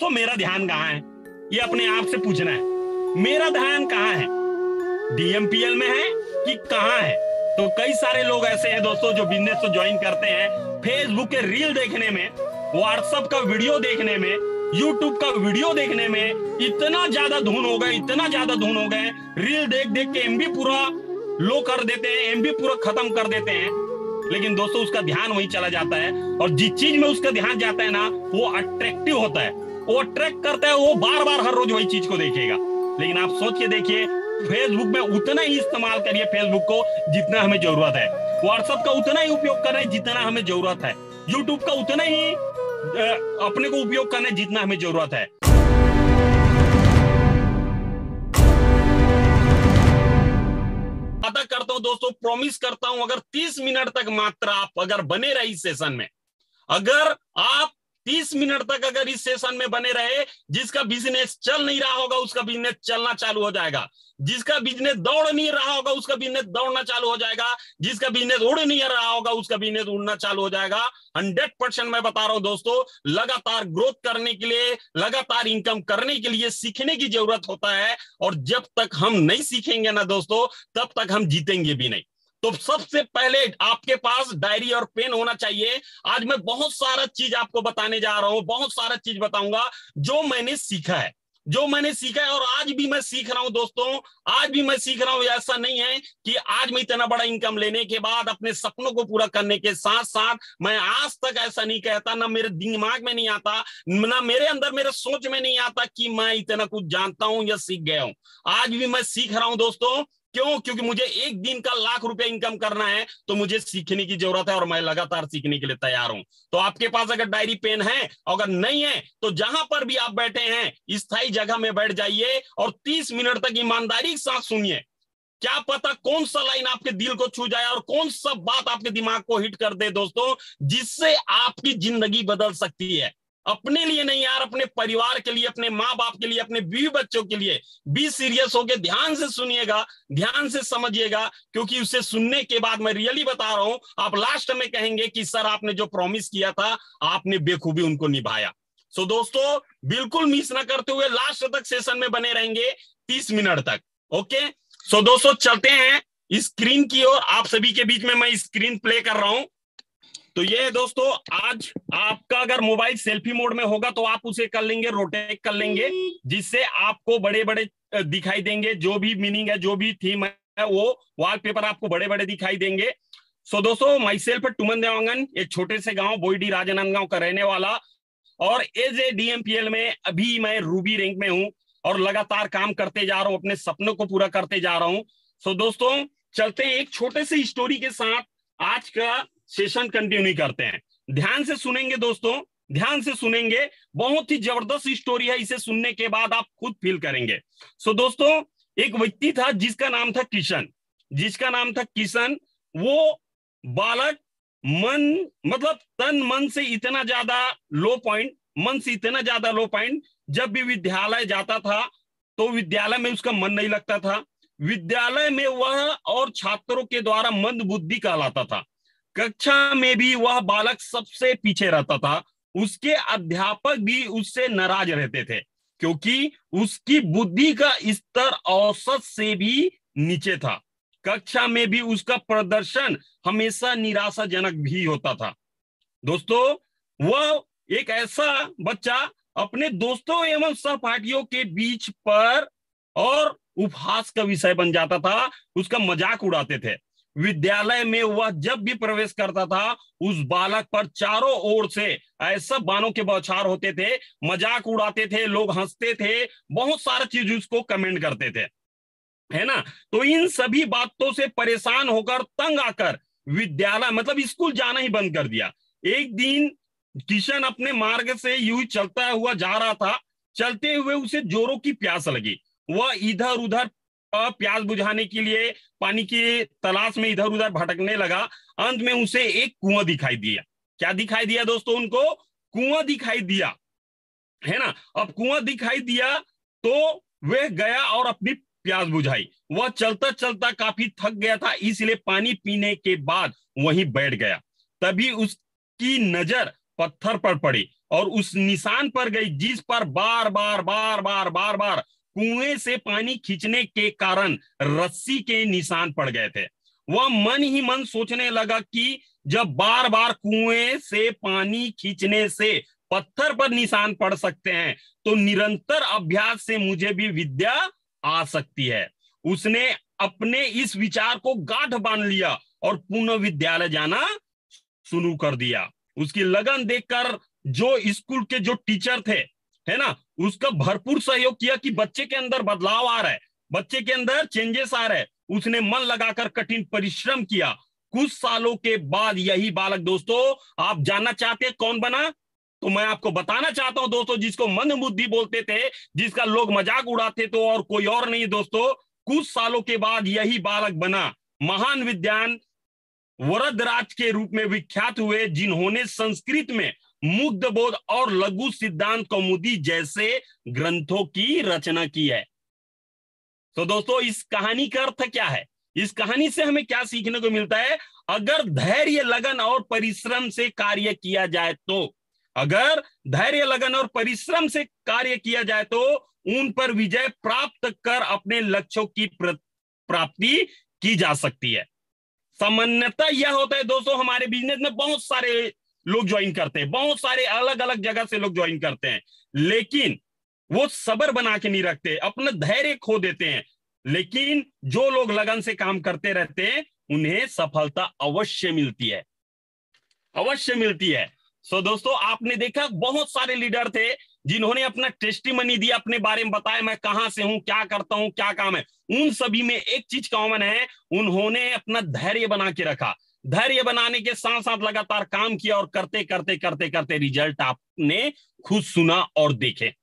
दोस्तों मेरा ध्यान कहाँ है, ये अपने आप से पूछना है। मेरा ध्यान कहाँ है, डीएमपीएल में है कि कहाँ है? तो कई सारे लोग ऐसे हैं दोस्तों जो बिजनेस को ज्वाइन करते हैं फेसबुक के रील देखने में, व्हाट्सएप का वीडियो देखने में, यूट्यूब का वीडियो देखने में इतना ज्यादा धुन हो गए, इतना ज्यादा धुन हो गए, रील देख देख के एमबी पूरा लो कर देते हैं, एमबी पूरा खत्म कर देते हैं। लेकिन दोस्तों उसका ध्यान वहीं चला जाता है, और जिस चीज में उसका ध्यान जाता है ना वो अट्रैक्टिव होता है, वो अट्रैक्ट करता है, वो बार बार हर रोज वही चीज को देखेगा। लेकिन आप सोच के देखिए, फेसबुक में उतना ही इस्तेमाल करिए फेसबुक को जितना हमें जरूरत है, व्हाट्सएप का उतना ही उपयोग करें जितना हमें जरूरत है, यूट्यूब का उतना ही अपने को उपयोग करना है जितना हमें जरूरत है। वादा करता हूं दोस्तों, प्रॉमिस करता हूं, अगर 30 मिनट तक मात्र आप अगर बने रहे इस सेशन में, अगर आप 30 मिनट तक अगर इस सेशन में बने रहे, जिसका बिजनेस चल नहीं रहा होगा उसका बिजनेस चलना चालू हो जाएगा, जिसका बिजनेस दौड़ नहीं रहा होगा उसका बिजनेस दौड़ना चालू हो जाएगा, जिसका बिजनेस उड़ नहीं रहा होगा उसका बिजनेस उड़ना चालू हो जाएगा। 100% मैं बता रहा हूं दोस्तों, लगातार ग्रोथ करने के लिए, लगातार इनकम करने के लिए सीखने की जरूरत होता है, और जब तक हम नहीं सीखेंगे ना दोस्तों तब तक हम जीतेंगे भी नहीं। तो सबसे पहले आपके पास डायरी और पेन होना चाहिए। आज मैं बहुत सारा चीज आपको बताने जा रहा हूं, बहुत सारा चीज बताऊंगा जो मैंने सीखा है, जो मैंने सीखा है, और आज भी मैं सीख रहा हूं दोस्तों, आज भी मैं सीख रहा हूं। ऐसा नहीं है कि आज मैं इतना बड़ा इनकम लेने के बाद अपने सपनों को पूरा करने के साथ साथ, मैं आज तक ऐसा नहीं कहता, ना मेरे दिमाग में नहीं आता, ना मेरे अंदर मेरे सोच में नहीं आता कि मैं इतना कुछ जानता हूं या सीख गया हूं। आज भी मैं सीख रहा हूं दोस्तों। क्यों? क्योंकि मुझे एक दिन का ₹1,00,000 इनकम करना है, तो मुझे सीखने की जरूरत है, और मैं लगातार सीखने के लिए तैयार हूं। तो आपके पास अगर डायरी पेन है, अगर नहीं है तो जहां पर भी आप बैठे हैं स्थायी जगह में बैठ जाइए और 30 मिनट तक ईमानदारी के साथ सुनिए। क्या पता कौन सा लाइन आपके दिल को छू जाए और कौन सा बात आपके दिमाग को हिट कर दे दोस्तों, जिससे आपकी जिंदगी बदल सकती है। अपने लिए नहीं यार, अपने परिवार के लिए, अपने माँ बाप के लिए, अपने बीवी बच्चों के लिए। बी सीरियस होके ध्यान से सुनिएगा, ध्यान से समझिएगा, क्योंकि उसे सुनने के बाद मैं रियली बता रहा हूं, आप लास्ट में कहेंगे कि सर आपने जो प्रॉमिस किया था आपने बेखूबी उनको निभाया। सो दोस्तों बिल्कुल मिस ना करते हुए लास्ट तक सेशन में बने रहेंगे 30 मिनट तक। ओके, सो दोस्तों चलते हैं स्क्रीन की ओर। आप सभी के बीच में मैं स्क्रीन प्ले कर रहा हूं। तो ये दोस्तों, आज आपका अगर मोबाइल सेल्फी मोड में होगा तो आप उसे कर लेंगे, रोटेट कर लेंगे, जिससे आपको बड़े बड़े दिखाई देंगे, जो भी मीनिंग है, जो भी थीम है, वो वॉलपेपर आपको बड़े बड़े दिखाई देंगे। सो दोस्तों, माई सेल्फ टुमन देवांगन, एक छोटे से गांव बोईडी राजनांदगांव का रहने वाला, और एज ए डीएमपीएल में अभी मैं रूबी रैंक में हूं और लगातार काम करते जा रहा हूं, अपने सपनों को पूरा करते जा रहा हूं। सो दोस्तों चलते हैं एक छोटे से स्टोरी के साथ, आज का सेशन कंटिन्यू करते हैं। ध्यान से सुनेंगे दोस्तों, ध्यान से सुनेंगे, बहुत ही जबरदस्त स्टोरी है, इसे सुनने के बाद आप खुद फील करेंगे। सो दोस्तों, एक व्यक्ति था जिसका नाम था किशन, जिसका नाम था किशन। वो बालक मतलब तन मन से इतना ज्यादा लो पॉइंट, मन से इतना ज्यादा लो पॉइंट, जब भी विद्यालय जाता था तो विद्यालय में उसका मन नहीं लगता था। विद्यालय में वह और छात्रों के द्वारा मंद बुद्धि कहलाता था। कक्षा में भी वह बालक सबसे पीछे रहता था। उसके अध्यापक भी उससे नाराज रहते थे, क्योंकि उसकी बुद्धि का स्तर औसत से भी नीचे था। कक्षा में भी उसका प्रदर्शन हमेशा निराशाजनक भी होता था। दोस्तों, वह एक ऐसा बच्चा अपने दोस्तों एवं सहपाठियों के बीच पर और उपहास का विषय बन जाता था, उसका मजाक उड़ाते थे। विद्यालय में वह जब भी प्रवेश करता था, उस बालक पर चारों ओर से ऐसा बाणों के बौछार होते थे, मजाक उड़ाते थे, लोग हंसते थे, बहुत सारा चीज उसको कमेंट करते थे, है ना। तो इन सभी बातों से परेशान होकर, तंग आकर विद्यालय मतलब स्कूल जाना ही बंद कर दिया। एक दिन किशन अपने मार्ग से यूं ही चलता हुआ जा रहा था। चलते हुए उसे जोरों की प्यास लगी। वह इधर उधर प्यास बुझाने के लिए पानी की तलाश में इधर उधर भटकने लगा। अंत में उसे एक कुआं दिखाई दिया। क्या दिखाई दिया दोस्तों? उनको कुआं दिखाई दिया, है ना। अब कुआं दिखाई दिया तो वह गया और अपनी प्यास बुझाई। वह चलता चलता काफी थक गया था, इसलिए पानी पीने के बाद वहीं बैठ गया। तभी उसकी नजर पत्थर पर पड़ी और उस निशान पर गई जिस पर बार बार बार बार बार बार कुएं से पानी खींचने के कारण रस्सी के निशान पड़ गए थे। वह मन ही मन सोचने लगा कि जब बार बार कुएं से पानी खींचने से पत्थर पर निशान पड़ सकते हैं तो निरंतर अभ्यास से मुझे भी विद्या आ सकती है। उसने अपने इस विचार को गांठ बांध लिया और पुनः विद्यालय जाना शुरू कर दिया। उसकी लगन देखकर जो स्कूल के जो टीचर थे, है ना, उसका भरपूर सहयोग किया कि बच्चे के अंदर बदलाव आ रहा है, बच्चे के अंदर चेंजेस आ रहे हैं। उसने मन लगाकर कठिन परिश्रम किया। कुछ सालों के बाद यही बालक, दोस्तों आप जानना चाहते हैं कौन बना? तो मैं आपको बताना चाहता हूं दोस्तों, जिसको मंदबुद्धि बोलते थे, जिसका लोग मजाक उड़ाते थे, और कोई और नहीं दोस्तों। कुछ सालों के बाद यही बालक बना महान विद्वान वरदराज के रूप में विख्यात हुए, जिन्होंने संस्कृत में मुग्धबोध और लघु सिद्धांत कौमुदी जैसे ग्रंथों की रचना की है। तो दोस्तों इस कहानी का अर्थ क्या है? इस कहानी से हमें क्या सीखने को मिलता है? अगर धैर्य, लगन और परिश्रम से कार्य किया जाए तो, अगर धैर्य, लगन और परिश्रम से कार्य किया जाए तो उन पर विजय प्राप्त कर अपने लक्ष्यों की प्राप्ति की जा सकती है। सामान्यतः यह होता है दोस्तों, हमारे बिजनेस में बहुत सारे लोग ज्वाइन करते हैं, बहुत सारे अलग अलग जगह से लोग ज्वाइन करते हैं, लेकिन वो सब्र बना के नहीं रखते, अपना धैर्य खो देते हैं। लेकिन जो लोग लगन से काम करते रहते हैं उन्हें सफलता अवश्य मिलती है, अवश्य मिलती है। सो दोस्तों आपने देखा बहुत सारे लीडर थे जिन्होंने अपना टेस्टिमनी दिया, अपने बारे में बताया, मैं कहां से हूं, क्या करता हूं, क्या काम है। उन सभी में एक चीज कॉमन है, उन्होंने अपना धैर्य बना के रखा। धैर्य बनाने के साथ साथ लगातार काम किया और करते करते करते करते रिजल्ट आपने खुद सुना और देखे।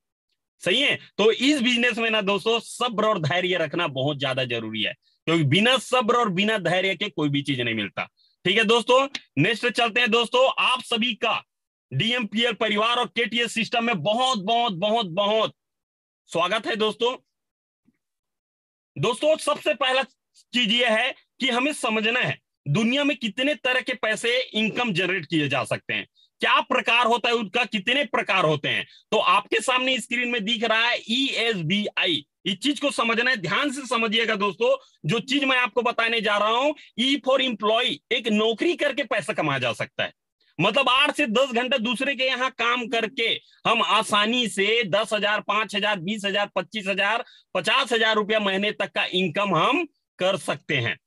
सही है? तो इस बिजनेस में ना दोस्तों सब्र और धैर्य रखना बहुत ज्यादा जरूरी है, क्योंकि बिना सब्र और बिना धैर्य के कोई भी चीज नहीं मिलता। ठीक है दोस्तों, नेक्स्ट चलते हैं। दोस्तों आप सभी का डीएमपीएल परिवार और केटीएस सिस्टम में बहुत बहुत बहुत बहुत स्वागत है। दोस्तों सबसे पहला चीज यह है कि हमें समझना है दुनिया में कितने तरह के पैसे इनकम जनरेट किए जा सकते हैं, क्या प्रकार होता है उनका, कितने प्रकार होते हैं। तो आपके सामने स्क्रीन में दिख रहा है ESBI। इस चीज को समझना है, ध्यान से समझिएगा दोस्तों। जो चीज मैं आपको बताने जा रहा हूं, E फॉर एम्प्लॉय, एक नौकरी करके पैसा कमाया जा सकता है। मतलब 8 से 10 घंटे दूसरे के यहाँ काम करके हम आसानी से 10,000, 5,000, 20,000, 25,000, 50,000 रुपया महीने तक का इनकम हम कर सकते हैं।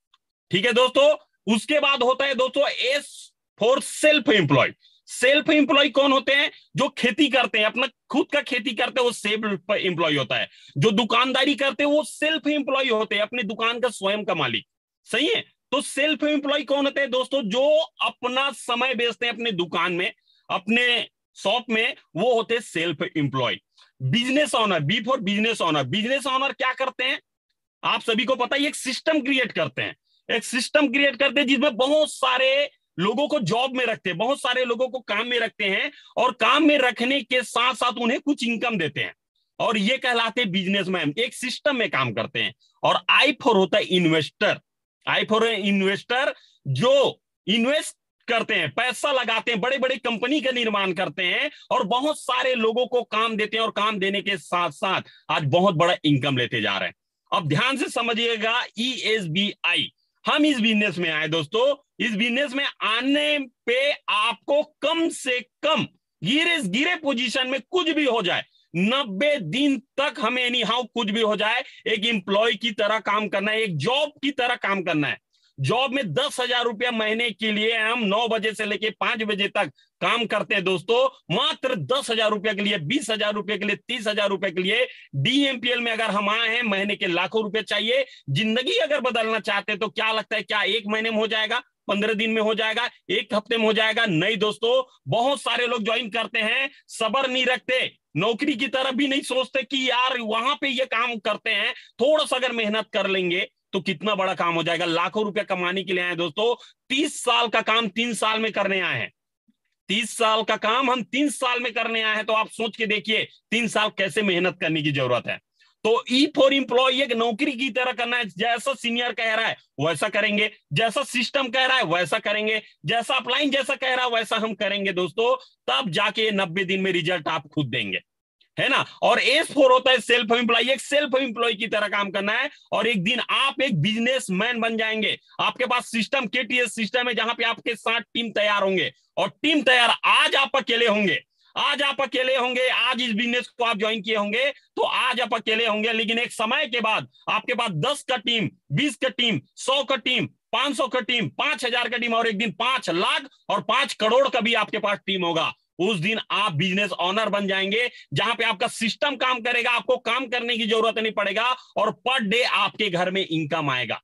ठीक है दोस्तों, उसके बाद होता है दोस्तों S for self employ. Self employ कौन होते हैं? जो खेती करते हैं, अपना खुद का खेती करते हैं, वो सेल्फ एम्प्लॉय होता है। जो दुकानदारी करते हैं वो सेल्फ एम्प्लॉय होते हैं, अपने दुकान का स्वयं का मालिक। सही है? तो सेल्फ एम्प्लॉय कौन होते हैं दोस्तों? जो अपना समय बेचते हैं अपने दुकान में, अपने शॉप में, वो होते हैं self employ. Business owner, B for business owner. Business owner क्या करते हैं? आप सभी को पता है, एक सिस्टम क्रिएट करते हैं, एक सिस्टम क्रिएट करते हैं जिसमें बहुत सारे लोगों को जॉब में रखते हैं, बहुत सारे लोगों को काम में रखते हैं, और काम में रखने के साथ साथ उन्हें कुछ इनकम देते हैं, और ये कहलाते हैं बिजनेसमैन। एक सिस्टम में काम करते हैं। और आई फॉर होता है इन्वेस्टर। आई फॉर इन्वेस्टर, जो इन्वेस्ट करते हैं, पैसा लगाते हैं, बड़े बड़े कंपनी का निर्माण करते हैं और बहुत सारे लोगों को काम देते हैं, और काम देने के साथ साथ आज बहुत बड़ा इनकम लेते जा रहे हैं। अब ध्यान से समझिएगा, ESBI, हम इस बिजनेस में आए दोस्तों। इस बिजनेस में आने पे आपको कम से कम गिरे पोजीशन में कुछ भी हो जाए, 90 दिन तक हमें एनी हाउ कुछ भी हो जाए, एक एम्प्लॉय की तरह काम करना है, एक जॉब की तरह काम करना है। जॉब में 10,000 रुपया महीने के लिए हम 9 बजे से लेके 5 बजे तक काम करते हैं दोस्तों। मात्र 10,000 रुपया के लिए, 20,000 रुपये के लिए, 30,000 रुपये के लिए DMPL में अगर हम आए हैं, महीने के लाखों रुपए चाहिए। जिंदगी अगर बदलना चाहते हैं तो क्या लगता है, क्या 1 महीने में हो जाएगा, 15 दिन में हो जाएगा, 1 हफ्ते में हो जाएगा? नहीं दोस्तों, बहुत सारे लोग ज्वाइन करते हैं, सब्र नहीं रखते, नौकरी की तरफ भी नहीं सोचते कि यार वहां पे ये काम करते हैं, थोड़ा सा अगर मेहनत कर लेंगे तो कितना बड़ा काम हो जाएगा। लाखों रुपया कमाने के लिए आए दोस्तों। 30 साल का काम 3 साल में करने आए हैं। 30 साल का काम हम 3 साल में करने आए हैं। तो आप सोच के देखिए 3 साल कैसे मेहनत करने की जरूरत है। तो ई फॉर एम्प्लॉय एक नौकरी की तरह करना है। जैसा सीनियर कह रहा है वैसा करेंगे, जैसा सिस्टम कह रहा है वैसा करेंगे, जैसा अपलाइन जैसा कह रहा है वैसा हम करेंगे दोस्तों, तब जाके 90 दिन में रिजल्ट आप खुद देंगे, है ना। और S4 होता है सेल्फ एम्प्लॉय, एक सेल्फ एम्प्लॉय की तरह काम करना है और एक दिन आप एक बिजनेसमैन बन जाएंगे। आपके पास सिस्टम KTS सिस्टम है जहां पे आपके साथ टीम तैयार होंगे, और टीम तैयार आज आप अकेले होंगे, आज आप अकेले होंगे, आज इस बिजनेस को आप ज्वाइन किए होंगे तो आज आप अकेले होंगे, लेकिन एक समय के बाद आपके पास 10 का टीम, 20 का टीम, 100 का टीम, 500 का टीम, 5000 का टीम और एक दिन 5 लाख और 5 करोड़ का भी आपके पास टीम होगा। उस दिन आप बिजनेस ओनर बन जाएंगे जहां पे आपका सिस्टम काम करेगा, आपको काम करने की जरूरत नहीं पड़ेगा और पर डे आपके घर में इनकम आएगा।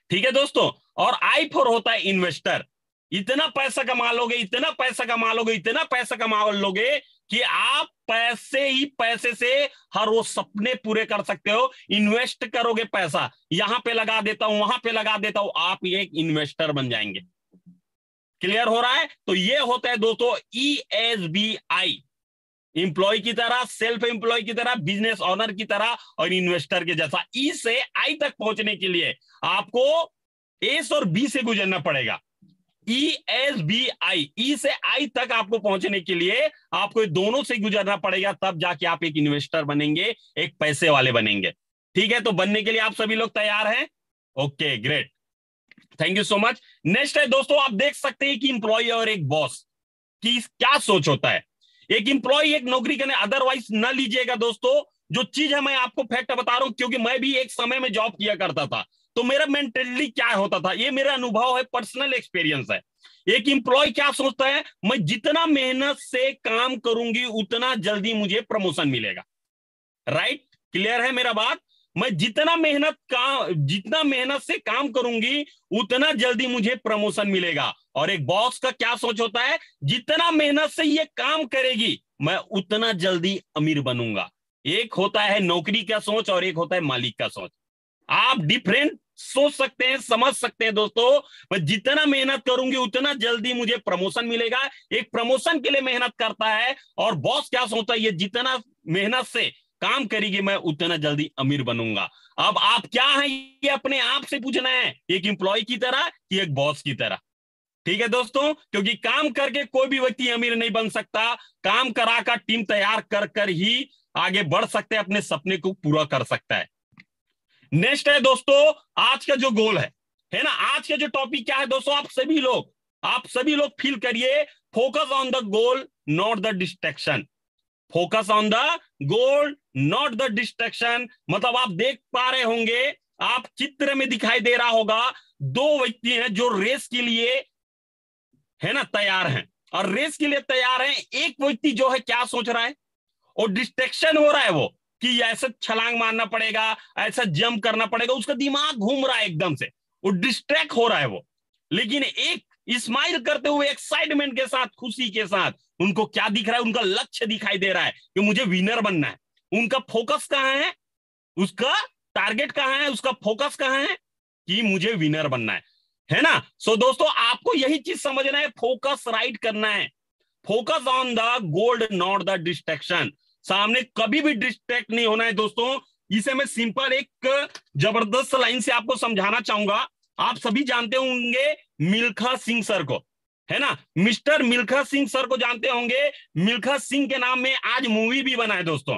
ठीक है दोस्तों। और I फॉर होता है इन्वेस्टर। इतना पैसा कमा लोगे, इतना पैसा कमा लोगे, इतना पैसा कमा लोगे कि आप पैसे ही पैसे से हर वो सपने पूरे कर सकते हो। इन्वेस्ट करोगे पैसा, यहां पे लगा देता हूं, वहां पे लगा देता हूं, आप एक इन्वेस्टर बन जाएंगे। क्लियर हो रहा है। तो ये होता है दोस्तों ESBI, इंप्लॉय की तरह, सेल्फ एम्प्लॉय की तरह, बिजनेस ओनर की तरह और इन्वेस्टर के जैसा। ई से आई तक पहुंचने के लिए आपको एस और बी से गुजरना पड़ेगा। ESBI, ई से आई तक आपको पहुंचने के लिए आपको दोनों से गुजरना पड़ेगा, तब जाके आप एक इन्वेस्टर बनेंगे, एक पैसे वाले बनेंगे। ठीक है, तो बनने के लिए आप सभी लोग तैयार हैं? Okay, great, thank you so much. Next है दोस्तों, आप देख सकते हैं कि इंप्लॉय और एक बॉस की क्या सोच होता है। एक इंप्लॉय एक नौकरी करने, अदरवाइज न लीजिएगा दोस्तों, जो चीज है मैं आपको फैक्ट बता रहा हूं, क्योंकि मैं भी एक समय में जॉब किया करता था, तो मेरा मेंटली क्या होता था, ये मेरा अनुभव है, पर्सनल एक्सपीरियंस है। एक इंप्लॉय क्या सोचता है, मैं जितना मेहनत से काम करूंगी उतना जल्दी मुझे प्रमोशन मिलेगा। राइट, क्लियर है मेरा बात? मैं जितना मेहनत से काम करूंगी उतना जल्दी मुझे प्रमोशन मिलेगा। और एक बॉस का क्या सोच होता है, जितना मेहनत से ये काम करेगी मैं उतना जल्दी अमीर बनूंगा। एक होता है नौकरी का सोच और एक होता है मालिक का सोच। आप डिफरेंट सोच सकते हैं, समझ सकते हैं दोस्तों। मैं जितना मेहनत करूंगी उतना जल्दी मुझे प्रमोशन मिलेगा, एक प्रमोशन के लिए मेहनत करता है। और बॉस क्या सोचता है, ये जितना मेहनत से काम करेगी मैं उतना जल्दी अमीर बनूंगा। अब आप क्या हैं, ये अपने आप से पूछना है, एक एम्प्लॉय की तरह कि एक बॉस की तरह। ठीक है दोस्तों, क्योंकि काम करके कोई भी व्यक्ति अमीर नहीं बन सकता, काम कराकर टीम तैयार कर कर ही आगे बढ़ सकते हैं, अपने सपने को पूरा कर सकता है। नेक्स्ट है दोस्तों, आज का जो गोल है ना, आज का जो टॉपिक क्या है दोस्तों, आप सभी लोग फील करिए, focus on the goal not the distraction. Focus on the goal not the distraction. मतलब आप देख पा रहे होंगे, आप चित्र में दिखाई दे रहा होगा, दो व्यक्ति हैं जो रेस के लिए है ना तैयार हैं, और रेस के लिए तैयार हैं। एक व्यक्ति जो है क्या सोच रहा है, और डिस्ट्रैक्शन हो रहा है वो कि ऐसा छलांग मारना पड़ेगा, ऐसा जंप करना पड़ेगा, उसका दिमाग घूम रहा है एकदम से, वो डिस्ट्रैक्ट हो रहा है वो। लेकिन एक स्माइल करते हुए, एक्साइटमेंट के साथ, खुशी के साथ, उनको क्या दिख रहा है, उनका लक्ष्य दिखाई दे रहा है कि मुझे विनर बनना है। उनका फोकस कहां है, उसका टारगेट कहां है, उसका फोकस कहां है कि मुझे विनर बनना है ना। सो दोस्तों, आपको यही चीज समझना है, फोकस राइट करना है। Focus on the gold not the distraction. सामने कभी भी डिस्ट्रैक्ट नहीं होना है दोस्तों। इसे मैं सिंपल एक जबरदस्त लाइन से आपको समझाना चाहूंगा। आप सभी जानते होंगे मिल्खा सिंह सर को, है ना, मिस्टर मिल्खा सिंह सर को जानते होंगे। मिल्खा सिंह के नाम में आज मूवी भी बना है दोस्तों,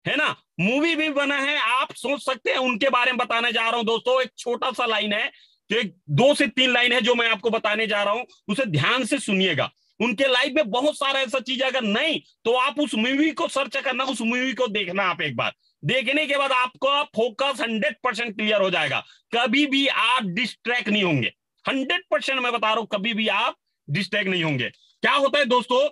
है ना, मूवी भी बना है। आप सोच सकते हैं, उनके बारे में बताने जा रहा हूं दोस्तों। एक छोटा सा लाइन है, तो एक 2 से 3 लाइन है जो मैं आपको बताने जा रहा हूं, उसे ध्यान से सुनिएगा। उनके लाइफ में बहुत सारा ऐसा चीज, अगर नहीं तो आप उस मूवी को सर्च करना, उस मूवी को देखना। आप एक बार देखने के बाद आपका फोकस 100% क्लियर हो जाएगा। कभी भी आप डिस्ट्रैक्ट नहीं होंगे, 100% मैं बता रहा हूं, कभी भी आप डिस्ट्रैक्ट नहीं होंगे। क्या होता है दोस्तों,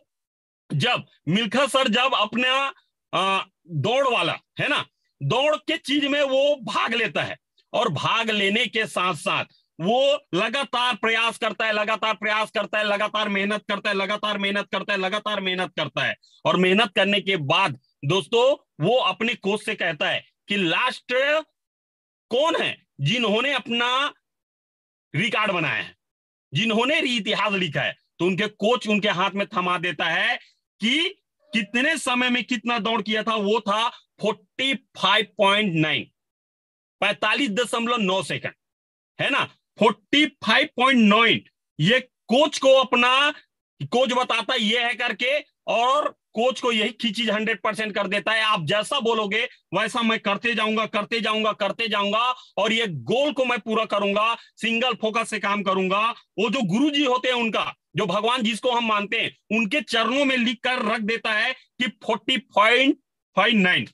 जब मिल्खा सर जब अपना दौड़ वाला है ना, दौड़ के चीज में वो भाग लेता है, और भाग लेने के साथ साथ वो लगातार प्रयास करता है, लगातार प्रयास करता है, लगातार मेहनत करता है, लगातार मेहनत करता है, लगातार मेहनत करता है। और मेहनत करने के बाद दोस्तों वो अपने कोच से कहता है कि लास्ट कौन है जिन्होंने अपना रिकॉर्ड बनाया है, जिन्होंने इतिहास लिखा है। तो उनके कोच उनके हाथ में थमा देता है कि कितने समय में कितना दौड़ किया था, वो था 45.9, 45.9 सेकंड, है ना। 45.9 ये कोच को अपना, कोच बताता ये है करके, और कोच को यही चीज 100% कर देता है। आप जैसा बोलोगे वैसा मैं करते जाऊंगा करते जाऊंगा करते जाऊंगा, और ये गोल को मैं पूरा करूंगा, सिंगल फोकस से काम करूंगा। वो जो गुरुजी होते हैं उनका, जो भगवान जिसको हम मानते हैं, उनके चरणों में लिख कर रख देता है कि 40.59,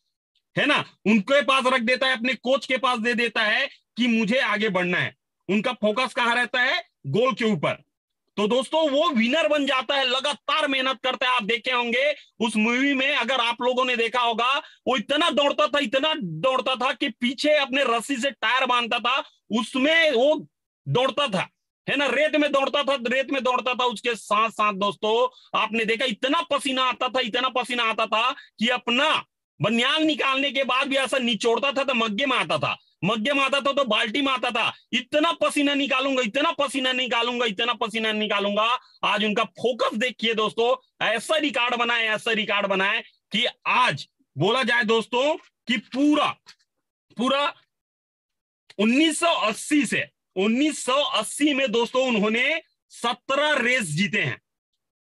है ना, उनके पास रख देता है, अपने कोच के पास दे देता है कि मुझे आगे बढ़ना है। उनका फोकस कहां रहता है? गोल के ऊपर। तो दोस्तों वो विनर बन जाता है, लगातार मेहनत करता है। आप देखे होंगे उस मूवी में, अगर आप लोगों ने देखा होगा, वो इतना दौड़ता था कि पीछे अपने रस्सी से टायर बांधता था, उसमें वो दौड़ता था, है ना, रेत में दौड़ता था। उसके साथ साथ दोस्तों आपने देखा इतना पसीना आता था कि अपना बनियान निकालने के बाद भी ऐसा निचोड़ता था तो मग्गे में आता था, तो बाल्टी में आता था। इतना पसीना निकालूंगा। आज उनका फोकस देखिए दोस्तों, ऐसा रिकॉर्ड बनाए कि आज बोला जाए दोस्तों कि पूरा 1980 में दोस्तों उन्होंने 17 रेस जीते हैं,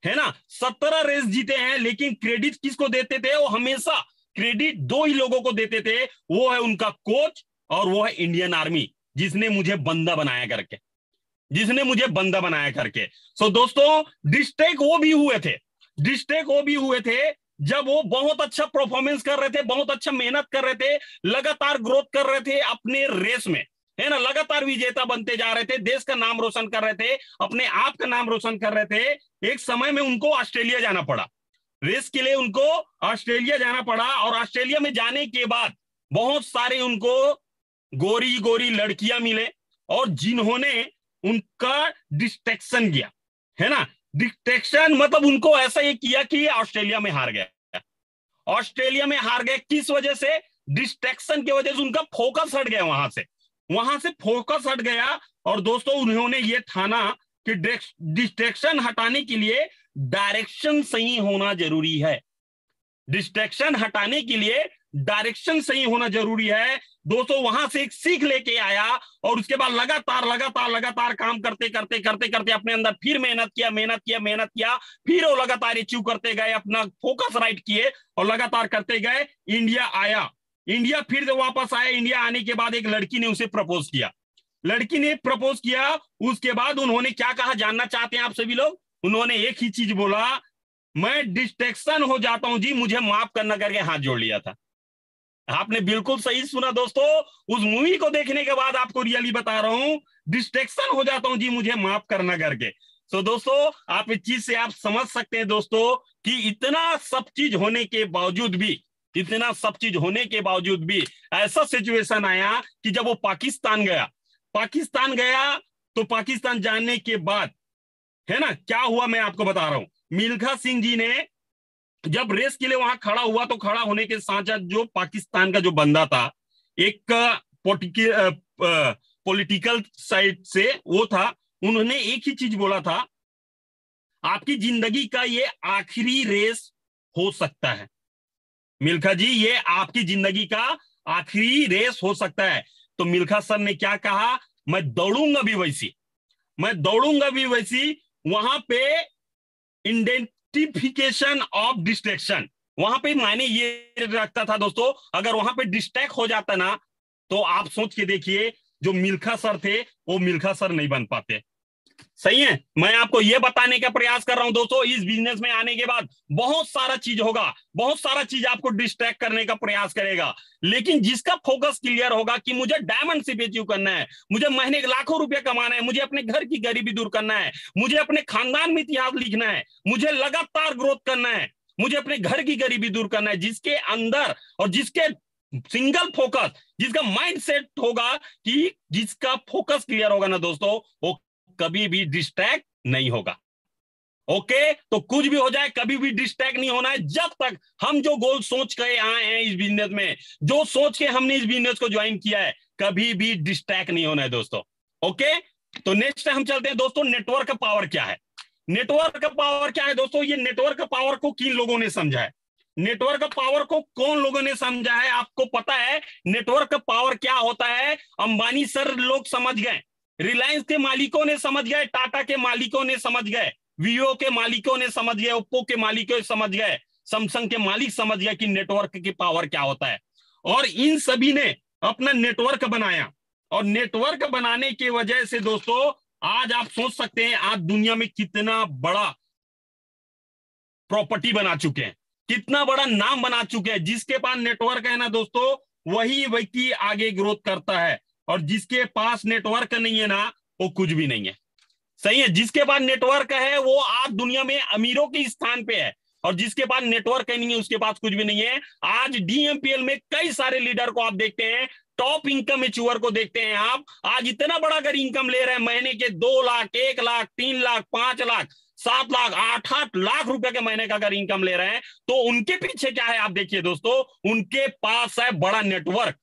है ना, 17 रेस जीते हैं। लेकिन क्रेडिट किसको देते थे? वो हमेशा क्रेडिट दो ही लोगों को देते थे, वो है उनका कोच और वो है इंडियन आर्मी, जिसने मुझे बंदा बनाया करके। सो दोस्तों डिस्ट्रिक्ट वो भी हुए थे जब वो बहुत अच्छा परफॉर्मेंस कर रहे थे, बहुत अच्छा मेहनत कर रहे थे, लगातार ग्रोथ कर रहे थे अपने रेस में, है ना, लगातार विजेता बनते जा रहे थे, देश का नाम रोशन कर रहे थे, अपने आप का नाम रोशन कर रहे थे। एक समय में उनको ऑस्ट्रेलिया जाना पड़ा, रेस के लिए उनको ऑस्ट्रेलिया जाना पड़ा, और ऑस्ट्रेलिया में जाने के बाद बहुत सारे उनको गोरी गोरी लड़कियां मिले, और जिन्होंने उनका डिस्ट्रैक्शन किया, है ना, डिस्ट्रैक्शन मतलब उनको ऐसा ये किया कि ऑस्ट्रेलिया में हार गए। किस वजह से? डिस्ट्रैक्शन की वजह से उनका फोकस हट गया, वहां से फोकस हट गया। और दोस्तों उन्होंने ये ठाना कि डिस्ट्रैक्शन हटाने के लिए डायरेक्शन सही होना जरूरी है। दोस्तों वहां से एक सीख लेके आया, और उसके बाद लगातार काम करते अपने अंदर फिर मेहनत किया, फिर वो लगातार अचीव करते गए, अपना फोकस राइट किए और लगातार करते गए। इंडिया फिर से वापस आया। इंडिया आने के बाद एक लड़की ने उसे प्रपोज किया। उसके बाद उन्होंने क्या कहा जानना चाहते हैं आप सभी लोग? उन्होंने एक ही चीज बोला, मैं डिस्ट्रैक्शन हो जाता हूं जी, मुझे माफ करना, करके हाथ जोड़ लिया था। आपने बिल्कुल सही सुना दोस्तों, उस मूवी को देखने के बाद आपको रियली बता रहा हूं, डिस्ट्रैक्शन हो जाता हूं जी, मुझे माफ करना करके। तो दोस्तों आप इस चीज से आप समझ सकते हैं दोस्तों कि इतना सब चीज होने के बावजूद भी ऐसा सिचुएशन आया कि जब वो पाकिस्तान गया तो पाकिस्तान जाने के बाद, है ना, क्या हुआ मैं आपको बता रहा हूं। मिल्खा सिंह जी ने जब रेस के लिए वहां खड़ा हुआ, तो खड़ा होने के साथ साथ जो पाकिस्तान का जो बंदा था, एक पॉलिटिकल साइड से वो था, उन्होंने एक ही चीज बोला था, आपकी जिंदगी का ये आखिरी रेस हो सकता है मिल्खा जी, ये आपकी जिंदगी का आखिरी रेस हो सकता है। तो मिल्खा सर ने क्या कहा, मैं दौड़ूंगा भी वैसी। वहां पे आइडेंटिफिकेशन ऑफ डिस्ट्रैक्शन, वहां पे मायने ये रखता था दोस्तों, अगर वहां पे डिस्ट्रैक्ट हो जाता ना, तो आप सोच के देखिए जो मिल्खा सर थे वो मिल्खा सर नहीं बन पाते। सही है, मैं आपको यह बताने का प्रयास कर रहा हूं दोस्तों, इस बिजनेस में आने के बाद बहुत सारा चीज होगा, बहुत सारा चीज आपको डिस्ट्रैक्ट करने का प्रयास करेगा, लेकिन जिसका फोकस क्लियर होगा कि मुझे डायमंड शिप अचीव करना है, मुझे महीने के लाखों रुपए कमाना है, मुझे अपने घर की गरीबी दूर करना है, मुझे अपने खानदान में इतिहास लिखना है, मुझे लगातार ग्रोथ करना है, मुझे अपने घर की गरीबी दूर करना है, जिसके अंदर और जिसके सिंगल फोकस, जिसका माइंड सेट होगा, कि जिसका फोकस क्लियर होगा ना दोस्तों, वो कभी भी डिस्ट्रैक्ट नहीं होगा। ओके, तो कुछ भी हो जाए कभी भी डिस्ट्रैक्ट नहीं होना है। जब तक हम जो गोल सोच के आए हैं इस बिजनेस में, जो सोच के हमने इस बिजनेस को ज्वाइन किया है, कभी भी डिस्ट्रैक्ट नहीं होना है दोस्तों। ओके, तो नेक्स्ट हम चलते हैं दोस्तों, नेटवर्क का पावर क्या है। दोस्तों ये नेटवर्क का पावर को किन लोगों ने समझा है? नेटवर्क पावर को कौन लोगों ने समझा है? आपको पता है नेटवर्क पावर क्या होता है? अंबानी सर लोग समझ गए, रिलायंस के मालिकों ने समझ गए, टाटा के मालिकों ने समझ गए, वीओ के मालिकों ने समझ गए, ओप्पो के मालिकों समझ गए, सैमसंग के मालिक समझ गए कि नेटवर्क की पावर क्या होता है। और इन सभी ने अपना नेटवर्क बनाया, और नेटवर्क बनाने की वजह से दोस्तों आज आप सोच सकते हैं आज दुनिया में कितना बड़ा प्रॉपर्टी बना चुके हैं, कितना बड़ा नाम बना चुके हैं। जिसके पास नेटवर्क है ना दोस्तों, वही व्यक्ति आगे ग्रोथ करता है, और जिसके पास नेटवर्क नहीं है ना, वो कुछ भी नहीं है। सही है, जिसके पास नेटवर्क है वो आज दुनिया में अमीरों के स्थान पे है, और जिसके पास नेटवर्क नहीं है उसके पास कुछ भी नहीं है। आज डीएमपीएल में कई सारे लीडर को आप देखते हैं, टॉप इनकम अचीवर को देखते हैं आप, आज इतना बड़ा अगर इनकम ले रहे हैं महीने के 2 लाख, 1 लाख, 3 लाख, 5 लाख, 7 लाख, 8 लाख रुपए के महीने का अगर इनकम ले रहे हैं, तो उनके पीछे क्या है आप देखिए दोस्तों, उनके पास है बड़ा नेटवर्क,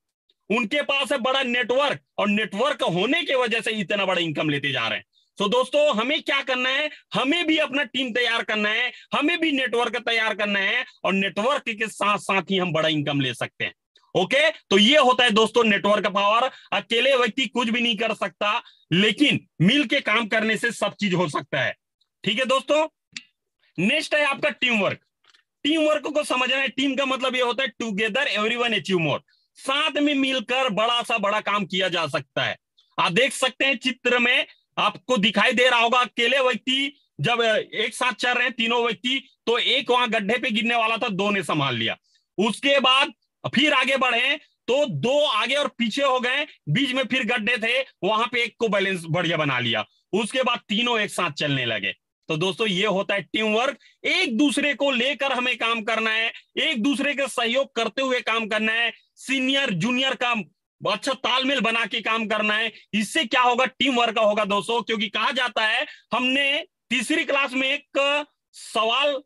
उनके पास है बड़ा नेटवर्क, और नेटवर्क होने की वजह से इतना बड़ा इनकम लेते जा रहे हैं। तो दोस्तों हमें क्या करना है, हमें भी अपना टीम तैयार करना है, हमें भी नेटवर्क तैयार करना है, और नेटवर्क के साथ साथ ही हम बड़ा इनकम ले सकते हैं। ओके, तो ये होता है दोस्तों नेटवर्क पावर। अकेले व्यक्ति कुछ भी नहीं कर सकता, लेकिन मिल के काम करने से सब चीज हो सकता है। ठीक है दोस्तों, नेक्स्ट है आपका टीम वर्क। टीम वर्क को समझना है, टीम का मतलब ये होता है टुगेदर एवरीवन अचीव मोर, साथ में मिलकर बड़ा सा बड़ा काम किया जा सकता है। आप देख सकते हैं चित्र में आपको दिखाई दे रहा होगा, अकेले व्यक्ति जब एक साथ चल रहे हैं तीनों व्यक्ति, तो एक वहां गड्ढे पे गिरने वाला था, 2 ने संभाल लिया। उसके बाद फिर आगे बढ़े तो 2 आगे और पीछे हो गए, बीच में फिर गड्ढे थे, वहां पे एक को बैलेंस बढ़िया बना लिया। उसके बाद तीनों एक साथ चलने लगे। तो दोस्तों ये होता है टीम वर्क, एक दूसरे को लेकर हमें काम करना है, एक दूसरे का सहयोग करते हुए काम करना है, सीनियर जूनियर का अच्छा तालमेल बना के काम करना है। इससे क्या होगा, टीम वर्क होगा दोस्तों। क्योंकि कहा जाता है, हमने तीसरी क्लास में एक सवाल,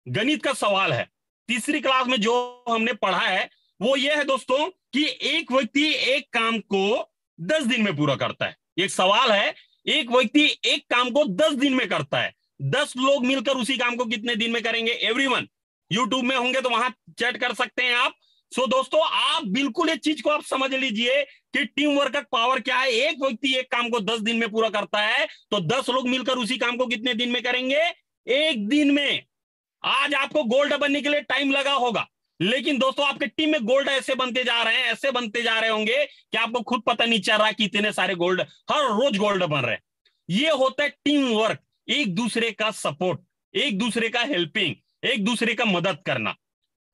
गणित का सवाल है, तीसरी क्लास में जो हमने पढ़ा है वो ये है दोस्तों कि एक व्यक्ति एक काम को 10 दिन में पूरा करता है। एक सवाल है, एक व्यक्ति एक काम को 10 दिन में करता है, 10 लोग मिलकर उसी काम को कितने दिन में करेंगे? एवरीवन यूट्यूब में होंगे तो वहां चैट कर सकते हैं आप। सो दोस्तों आप बिल्कुल इस चीज को आप समझ लीजिए कि टीम वर्क का पावर क्या है। एक व्यक्ति एक काम को 10 दिन में पूरा करता है, तो 10 लोग मिलकर उसी काम को कितने दिन में करेंगे? 1 दिन में। आज आपको गोल्ड बनने के लिए टाइम लगा होगा, लेकिन दोस्तों आपके टीम में गोल्ड ऐसे बनते जा रहे हैं, ऐसे बनते जा रहे होंगे कि आपको खुद पता नहीं चल रहा कि इतने सारे गोल्ड, हर रोज गोल्ड बन रहे हैं। ये होता है टीम वर्क, एक दूसरे का सपोर्ट, एक दूसरे का हेल्पिंग, एक दूसरे का मदद करना।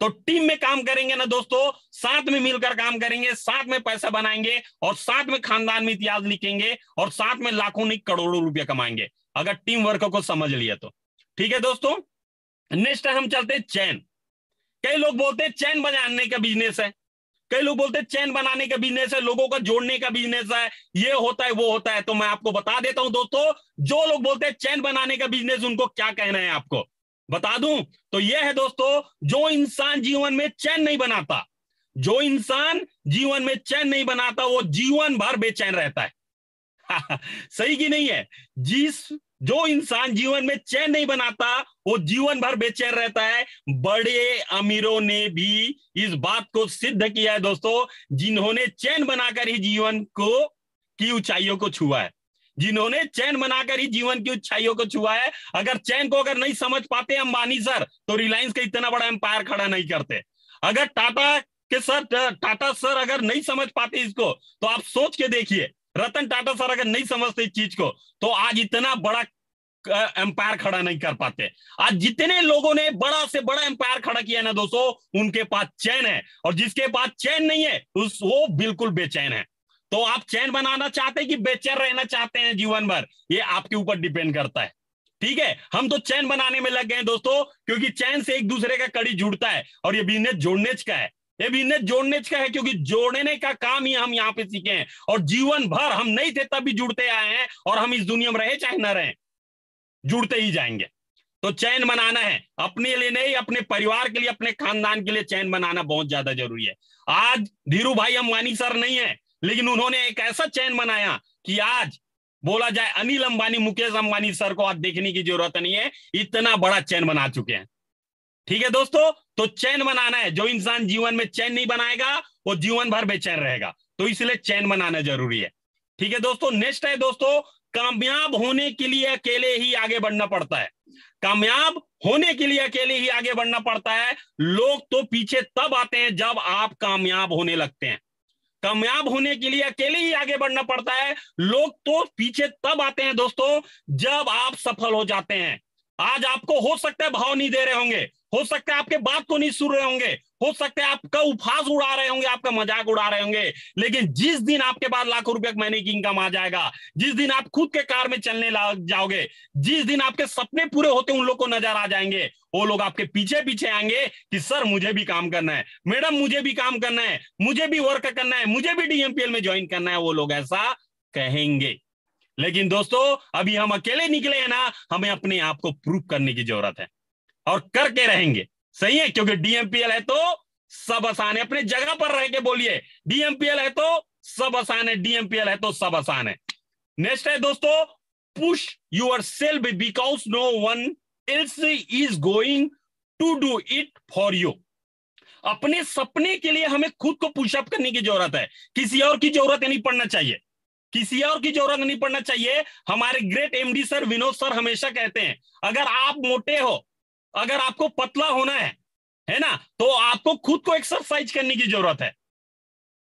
तो टीम में काम करेंगे ना दोस्तों, साथ में मिलकर काम करेंगे, साथ में पैसा बनाएंगे, और साथ में खानदान में इतिहास लिखेंगे, और साथ में लाखों नहीं करोड़ों रुपया कमाएंगे, अगर टीम वर्क को समझ लिया तो। ठीक है दोस्तों, नेक्स्ट हम चलते हैं चैन। कई लोग बोलते हैं चैन बनाने का बिजनेस है, कई लोग बोलते हैं चैन बनाने का बिजनेस है, लोगों का जोड़ने का बिजनेस है, ये होता है वो होता है। तो मैं आपको बता देता हूं दोस्तों, जो लोग बोलते हैं चैन बनाने का बिजनेस, उनको क्या कहना है आपको बता दूं। तो ये है दोस्तों, जो इंसान जीवन में चैन नहीं बनाता, जो इंसान जीवन में चैन नहीं बनाता, वो जीवन भर बेचैन रहता है। सही कि नहीं है? जो इंसान जीवन में चैन नहीं बनाता वो जीवन भर बेचैन रहता है। बड़े अमीरों ने भी इस बात को सिद्ध किया है दोस्तों, जिन्होंने चैन बनाकर ही जीवन को की ऊंचाइयों को छुआ है, जिन्होंने चैन बनाकर ही जीवन की ऊंचाइयों को छुआ है। अगर चैन को अगर नहीं समझ पाते अंबानी सर, तो रिलायंस का इतना बड़ा एम्पायर खड़ा नहीं करते। अगर टाटा सर अगर नहीं समझ पाते इसको, तो आप सोच के देखिए, रतन टाटा सर अगर नहीं समझते इस चीज को, तो आज इतना बड़ा एम्पायर खड़ा नहीं कर पाते। आज जितने लोगों ने बड़ा से बड़ा एम्पायर खड़ा किया ना दोस्तों, उनके पास चैन है, और जिसके पास चैन नहीं है वो बिल्कुल बेचैन है। तो आप चैन बनाना चाहते हैं कि बेचैन रहना चाहते हैं जीवन भर, ये आपके ऊपर डिपेंड करता है। ठीक है, हम तो चैन बनाने में लग गए हैं दोस्तों, क्योंकि चैन से एक दूसरे का कड़ी जुड़ता है, और ये बिजनेस जोड़ने का है, ये बिजनेस जोड़ने का है, क्योंकि जोड़ने का काम ही हम यहाँ पे सीखे हैं, और जीवन भर हम नहीं थे तब भी जुड़ते आए हैं, और हम इस दुनिया में रहे चाहे ना रहे, जुड़ते ही जाएंगे। तो चैन बनाना है, अपने लिए नहीं, अपने परिवार के लिए, अपने खानदान के लिए चैन बनाना बहुत ज्यादा जरूरी है। आज धीरू भाई अंबानी सर नहीं है, लेकिन उन्होंने एक ऐसा चैन बनाया कि आज बोला जाए अनिल अंबानी, मुकेश अंबानी सर को आज देखने की जरूरत नहीं है, इतना बड़ा चैन बना चुके हैं। ठीक है दोस्तों, तो चैन बनाना है। जो इंसान जीवन में चैन नहीं बनाएगा वो जीवन भर बेचैन रहेगा, तो इसलिए चैन बनाना जरूरी है। ठीक है दोस्तों, नेक्स्ट है दोस्तों, कामयाब होने के लिए अकेले ही आगे बढ़ना पड़ता है। कामयाब होने के लिए अकेले ही आगे बढ़ना पड़ता है। लोग तो पीछे तब आते हैं जब आप कामयाब होने लगते हैं। कामयाब होने के लिए अकेले ही आगे बढ़ना पड़ता है। लोग तो पीछे तब आते हैं दोस्तों जब आप सफल हो जाते हैं। आज आपको हो सकता है भाव नहीं दे रहे होंगे, हो सकता है आपके बात को नहीं सुन रहे होंगे, हो सकता है आपका उपहास उड़ा रहे होंगे, आपका मजाक उड़ा रहे होंगे, लेकिन जिस दिन आपके पास लाखों रुपए महीने की इनकम आ जाएगा, जिस दिन आप खुद के कार में चलने लग जाओगे, जिस दिन आपके सपने पूरे होते उन लोग को नजर आ जाएंगे, वो लोग आपके पीछे पीछे आएंगे कि सर मुझे भी काम करना है, मैडम मुझे भी काम करना है, मुझे भी वर्क करना है, मुझे भी डीएमपीएल में ज्वाइन करना है, वो लोग ऐसा कहेंगे। लेकिन दोस्तों अभी हम अकेले निकले हैं ना, हमें अपने आप को प्रूव करने की जरूरत है और करके रहेंगे। सही है, क्योंकि डीएमपीएल है तो सब आसान है। अपने जगह पर रह के बोलिए, डीएमपीएल है तो सब आसान है, डीएमपीएल है तो सब आसान है। नेक्स्ट है दोस्तों, push yourself because no one else is going to do it for you. अपने सपने के लिए हमें खुद को पुशअप करने की जरूरत है, किसी और की जरूरत नहीं पड़ना चाहिए, किसी और की जरूरत नहीं पड़ना चाहिए। हमारे great MD sir Vinod sir हमेशा कहते हैं, अगर आप मोटे हो, अगर आपको पतला होना है ना, तो आपको खुद को एक्सरसाइज करने की जरूरत है।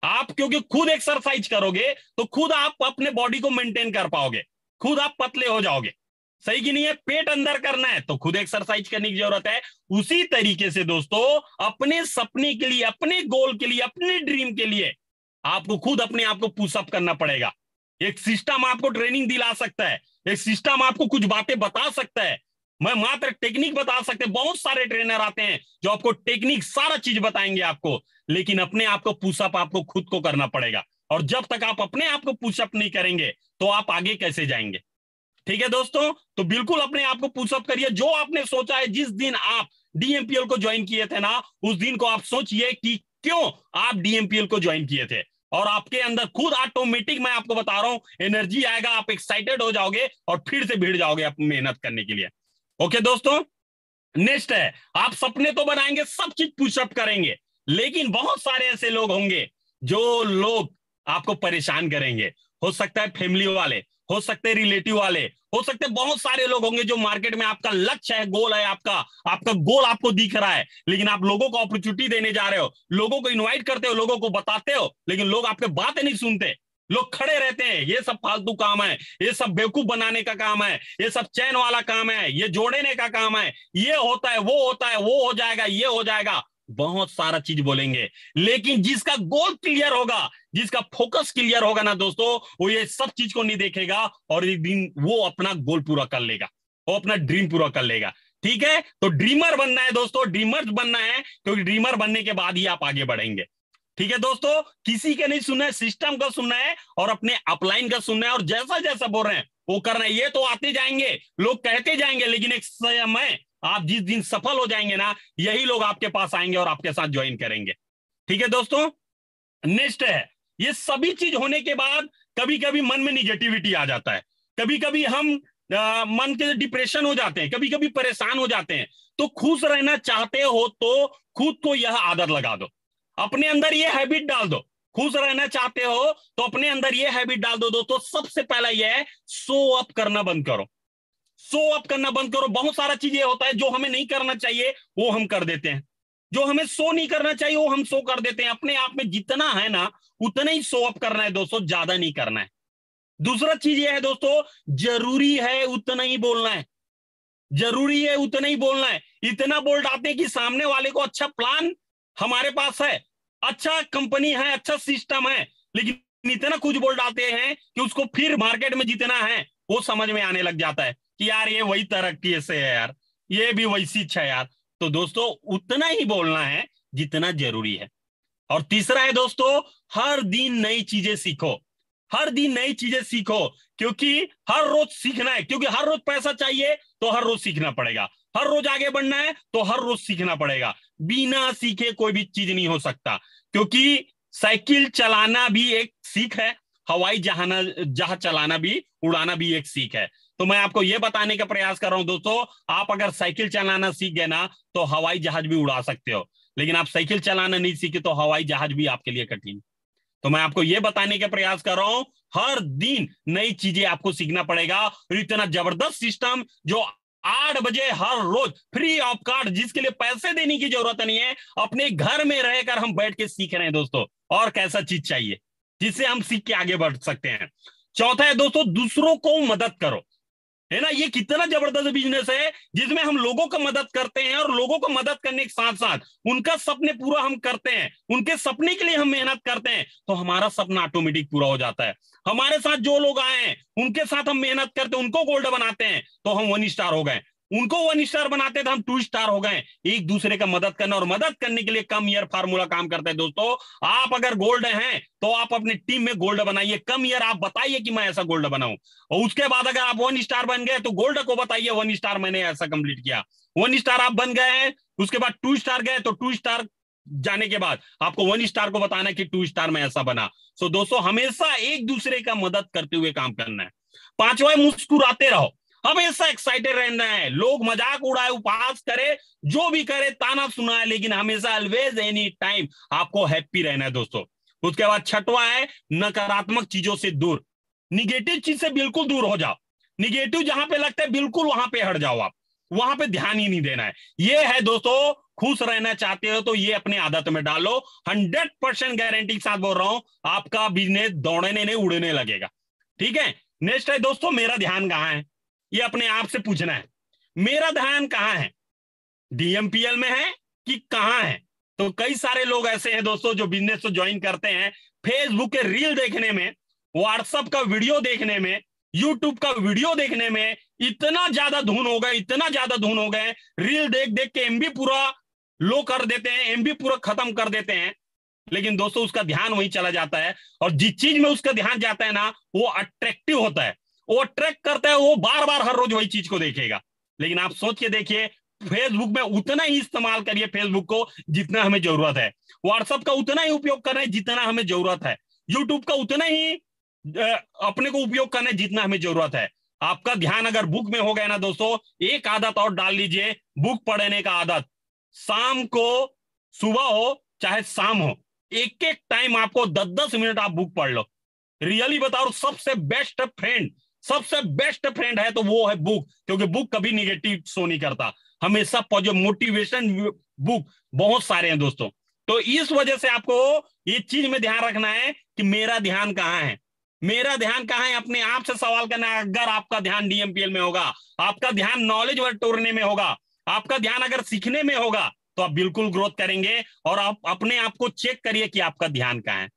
आप क्योंकि खुद एक्सरसाइज करोगे तो खुद आप अपने बॉडी को मेंटेन कर पाओगे, खुद आप पतले हो जाओगे। सही कि नहीं है? पेट अंदर करना है तो खुद एक्सरसाइज करने की जरूरत है। उसी तरीके से दोस्तों अपने सपने के लिए, अपने गोल के लिए, अपने ड्रीम के लिए आपको खुद अपने आप को पुशअप करना पड़ेगा। एक सिस्टम आपको ट्रेनिंग दिला सकता है, एक सिस्टम आपको कुछ बातें बता सकता है। मैं मात्र टेक्निक बता सकते, बहुत सारे ट्रेनर आते हैं जो आपको टेक्निक सारा चीज बताएंगे आपको, लेकिन अपने आप को पुशअप आपको खुद को करना पड़ेगा। और जब तक आप अपने आप को पुशअप नहीं करेंगे तो आप आगे कैसे जाएंगे? ठीक है दोस्तों, तो बिल्कुल अपने आप को पुशअप करिए। जो आपने सोचा है, जिस दिन आप डीएमपीएल को ज्वाइन किए थे ना, उस दिन को आप सोचिए कि क्यों आप डीएमपीएल को ज्वाइन किए थे, और आपके अंदर खुद ऑटोमेटिक, मैं आपको बता रहा हूं, एनर्जी आएगा, आप एक्साइटेड हो जाओगे और फिर से भिड़ जाओगे अपनी मेहनत करने के लिए। ओके दोस्तों, नेक्स्ट है, आप सपने तो बनाएंगे, सब चीज पुशअप करेंगे, लेकिन बहुत सारे ऐसे लोग होंगे जो लोग आपको परेशान करेंगे। हो सकता है फैमिली वाले, हो सकते हैं रिलेटिव वाले, हो सकते हैं बहुत सारे लोग होंगे जो मार्केट में आपका लक्ष्य है, गोल है, आपका गोल आपको दिख रहा है, लेकिन आप लोगों को अपॉर्चुनिटी देने जा रहे हो, लोगों को इनवाइट करते हो, लोगों को बताते हो, लेकिन लोग आपके बातें नहीं सुनते। लोग खड़े रहते हैं, ये सब फालतू काम है, ये सब बेवकूफ बनाने का काम है, ये सब चैन वाला काम है, ये जोड़ने का काम है, ये होता है, वो होता है, वो हो जाएगा, ये हो जाएगा, बहुत सारा चीज बोलेंगे। लेकिन जिसका गोल क्लियर होगा, जिसका फोकस क्लियर होगा ना दोस्तों, वो ये सब चीज को नहीं देखेगा और एक दिन वो अपना गोल पूरा कर लेगा, वो अपना ड्रीम पूरा कर लेगा। ठीक है, तो ड्रीमर बनना है दोस्तों, ड्रीमर बनना है, क्योंकि ड्रीमर बनने के बाद ही आप आगे बढ़ेंगे। ठीक है दोस्तों, किसी का नहीं सुनना है, सिस्टम का सुनना है और अपने अपलाइन का सुनना है, और जैसा जैसा बोल रहे हैं वो करना है। ये तो आते जाएंगे, लोग कहते जाएंगे, लेकिन एक समय आप जिस दिन सफल हो जाएंगे ना, यही लोग आपके पास आएंगे और आपके साथ ज्वाइन करेंगे। ठीक है दोस्तों, नेक्स्ट है, ये सभी चीज होने के बाद कभी कभी मन में निगेटिविटी आ जाता है, कभी कभी हम मन के डिप्रेशन हो जाते हैं, कभी कभी परेशान हो जाते हैं। तो खुश रहना चाहते हो तो खुद को यह आदत लगा दो, अपने अंदर ये हैबिट डाल दो। खुश रहना चाहते हो तो अपने अंदर ये हैबिट डाल दो दोस्तों। सबसे पहला ये है, शो अप करना बंद करो, शो अप करना बंद करो। बहुत सारा चीज ये होता है जो हमें नहीं करना चाहिए वो हम कर देते हैं, जो हमें शो नहीं करना चाहिए वो हम शो कर देते हैं। अपने आप में जितना है ना उतना ही शो अप करना है दोस्तों, ज्यादा नहीं करना है। दूसरा चीज ये है दोस्तों, जरूरी है उतना ही बोलना है, जरूरी है उतना ही बोलना है। इतना बोल डालते हैं कि सामने वाले को अच्छा प्लान हमारे पास है, अच्छा कंपनी है, अच्छा सिस्टम है, लेकिन इतना कुछ बोल डालते हैं कि उसको फिर मार्केट में जितना है वो समझ में आने लग जाता है कि यार ये वही तरक्की से है यार, ये भी वैसी इच्छा है यार। तो दोस्तों उतना ही बोलना है जितना जरूरी है। और तीसरा है दोस्तों, हर दिन नई चीजें सीखो, हर दिन नई चीजें सीखो, क्योंकि हर रोज सीखना है, क्योंकि हर रोज पैसा चाहिए तो हर रोज सीखना पड़ेगा, हर रोज आगे बढ़ना है तो हर रोज सीखना पड़ेगा। बिना सीखे कोई भी चीज नहीं हो सकता, क्योंकि साइकिल चलाना भी एक सीख है, हवाई जहाज चलाना भी, उड़ाना भी एक सीख है। तो मैं आपको यह बताने का प्रयास कर रहा हूं दोस्तों, आप अगर साइकिल चलाना सीख गए ना तो हवाई जहाज भी उड़ा सकते हो, लेकिन आप साइकिल चलाना नहीं सीखे तो हवाई जहाज भी आपके लिए कठिन। तो मैं आपको यह बताने का प्रयास कर रहा हूं, हर दिन नई चीजें आपको सीखना पड़ेगा। और इतना जबरदस्त सिस्टम जो 8 बजे हर रोज फ्री ऑफ कॉस्ट, जिसके लिए पैसे देने की जरूरत नहीं है, अपने घर में रहकर हम बैठ के सीख रहे हैं दोस्तों। और कैसा चीज चाहिए जिससे हम सीख के आगे बढ़ सकते हैं। चौथा है दोस्तों, दूसरों को मदद करो, है ना। ये कितना जबरदस्त बिजनेस है जिसमें हम लोगों को मदद करते हैं, और लोगों को मदद करने के साथ साथ उनका सपने पूरा हम करते हैं, उनके सपने के लिए हम मेहनत करते हैं, तो हमारा सपना ऑटोमेटिक पूरा हो जाता है। हमारे साथ जो लोग आए हैं उनके साथ हम मेहनत करते हैं, उनको गोल्ड बनाते हैं तो हम 1 स्टार हो गए, उनको 1 स्टार बनाते तो हम 2 स्टार हो गए। एक दूसरे का मदद करना, और मदद करने के लिए कम ईयर फार्मूला काम करता है दोस्तों। आप अगर गोल्ड हैं तो आप अपनी टीम में गोल्ड बनाइए, कम ईयर आप बताइए कि मैं ऐसा गोल्ड बनाऊं, और उसके बाद अगर आप 1 स्टार बन गए तो गोल्ड को बताइए 1 स्टार मैंने ऐसा कंप्लीट किया। 1 स्टार आप बन गए हैं, उसके बाद 2 स्टार गए तो 2 स्टार जाने के बाद आपको 1 स्टार को बताना है कि 2 स्टार में ऐसा बना। सो दोस्तों, हमेशा एक दूसरे का मदद करते हुए काम करना है। पांचवा, मुस्कुराते रहो, हमेशा एक्साइटेड रहना है। लोग मजाक उड़ाए, उपहास करे, जो भी करे, ताना सुनाए, लेकिन हमेशा ऑलवेज एनी टाइम आपको हैप्पी रहना है दोस्तों। उसके बाद छठवा है, नकारात्मक चीजों से दूर, निगेटिव चीज से बिल्कुल दूर हो जाओ। निगेटिव जहां पे लगता है बिल्कुल वहां पे हट जाओ, आप वहां पे ध्यान ही नहीं देना है। ये है दोस्तों, खुश रहना चाहते हो तो ये अपने आदत में डालो। 100% गारंटी के साथ बोल रहा हूं, आपका बिजनेस दौड़ने नहीं उड़ने लगेगा। ठीक है। नेक्स्ट है दोस्तों, मेरा ध्यान कहाँ है, ये अपने आप से पूछना है। मेरा ध्यान कहाँ है, डीएमपीएल में है कि कहाँ है। तो कई सारे लोग ऐसे हैं दोस्तों जो बिजनेस को ज्वाइन करते हैं, फेसबुक के रील देखने में, व्हाट्सएप का वीडियो देखने में, यूट्यूब का वीडियो देखने में इतना ज्यादा धुन हो गए, इतना ज्यादा धुन हो गए, रील देख देख के एमबी पूरा लो कर देते हैं, एमबी पूरा खत्म कर देते हैं। लेकिन दोस्तों उसका ध्यान वहीं चला जाता है, और जिस चीज में उसका ध्यान जाता है ना वो अट्रैक्टिव होता है, वो अट्रैक्ट करता है, वो बार बार हर रोज वही चीज को देखेगा। लेकिन आप सोच के देखिए, फेसबुक में उतना ही इस्तेमाल करिए फेसबुक को जितना हमें जरूरत है, व्हाट्सएप का उतना ही उपयोग करें जितना हमें जरूरत है, यूट्यूब का उतना ही अपने को उपयोग करना है जितना हमें जरूरत है। आपका ध्यान अगर बुक में हो गया ना दोस्तों, एक आदत और डाल लीजिए, बुक पढ़ने का आदत। शाम को, सुबह हो चाहे शाम हो, एक एक टाइम आपको 10-10 मिनट आप बुक पढ़ लो। रियली बताओ, सबसे बेस्ट फ्रेंड, सबसे बेस्ट फ्रेंड है तो वो है बुक, क्योंकि बुक कभी निगेटिव शो नहीं करता, हमेशा पॉजिटिव। मोटिवेशन बुक बहुत सारे हैं दोस्तों। तो इस वजह से आपको ये चीज में ध्यान रखना है कि मेरा ध्यान कहाँ है, मेरा ध्यान कहाँ है, अपने आप से सवाल करना है। अगर आपका ध्यान डीएमपीएल में होगा, आपका ध्यान नॉलेज बटोरने में होगा, आपका ध्यान अगर सीखने में होगा, तो आप बिल्कुल ग्रोथ करेंगे। और आप अपने आप को चेक करिए कि आपका ध्यान कहाँ है।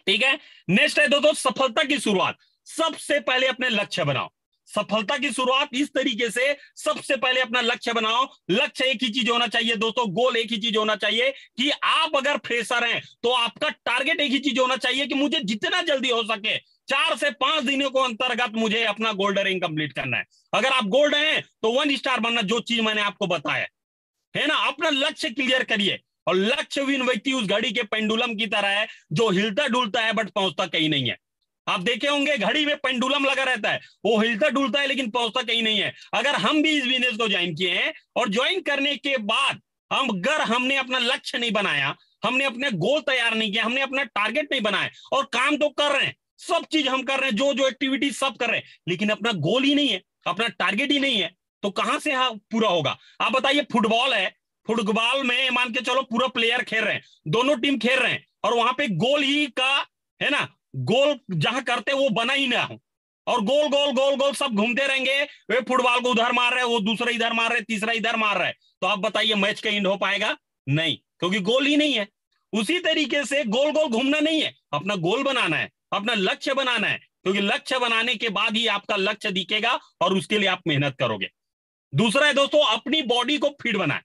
ठीक है। नेक्स्ट है दोस्तों, सफलता की शुरुआत। सबसे पहले अपने लक्ष्य बनाओ। सफलता की शुरुआत इस तरीके से, सबसे पहले अपना लक्ष्य बनाओ। लक्ष्य एक ही चीज होना चाहिए दोस्तों, गोल एक ही चीज होना चाहिए कि आप अगर फ्रेशर हैं तो आपका टारगेट एक ही चीज होना चाहिए कि मुझे जितना जल्दी हो सके 4 से 5 दिनों को अंतर्गत मुझे अपना गोल्ड रिंग कंप्लीट करना है। अगर आप गोल्ड हैं तो 1 स्टार बनना, जो चीज मैंने आपको बताया है ना। अपना लक्ष्य क्लियर करिए। और लक्ष्य विन व्यक्ति उस घड़ी के पेंडुलम की तरह है जो हिलता डुलता है बट पहुंचता कहीं नहीं है। आप देखे होंगे घड़ी में पेंडुलम लगा रहता है, वो हिलता डुलता है लेकिन पहुंचता कहीं नहीं है। अगर हम भी इस बिजनेस को ज्वाइन किए हैं और ज्वाइन करने के बाद अगर हमने अपना लक्ष्य नहीं बनाया, हमने अपने गोल तैयार नहीं किया, हमने अपना टारगेट नहीं बनाया, और काम तो कर रहे हैं, सब चीज हम कर रहे हैं, जो जो एक्टिविटी सब कर रहे हैं, लेकिन अपना गोल ही नहीं है, अपना टारगेट ही नहीं है, तो कहां से पूरा होगा। आप बताइए, फुटबॉल है, फुटबॉल में मान के चलो पूरा प्लेयर खेल रहे हैं, दोनों टीम खेल रहे हैं, और वहां पे गोल ही का है ना, गोल जहां करते वो बना ही ना हो, और गोल गोल गोल गोल सब घूमते रहेंगे। वे फुटबॉल को उधर मार रहे हैं, वो दूसरा इधर मार रहे, तीसरा इधर मार रहा है, तो आप बताइए मैच का एंड हो पाएगा? नहीं, क्योंकि गोल ही नहीं है। उसी तरीके से गोल गोल घूमना नहीं है, अपना गोल बनाना है, अपना लक्ष्य बनाना है, क्योंकि लक्ष्य बनाने के बाद ही आपका लक्ष्य दिखेगा और उसके लिए आप मेहनत करोगे। दूसरा है दोस्तों, अपनी बॉडी को फिट बनाए।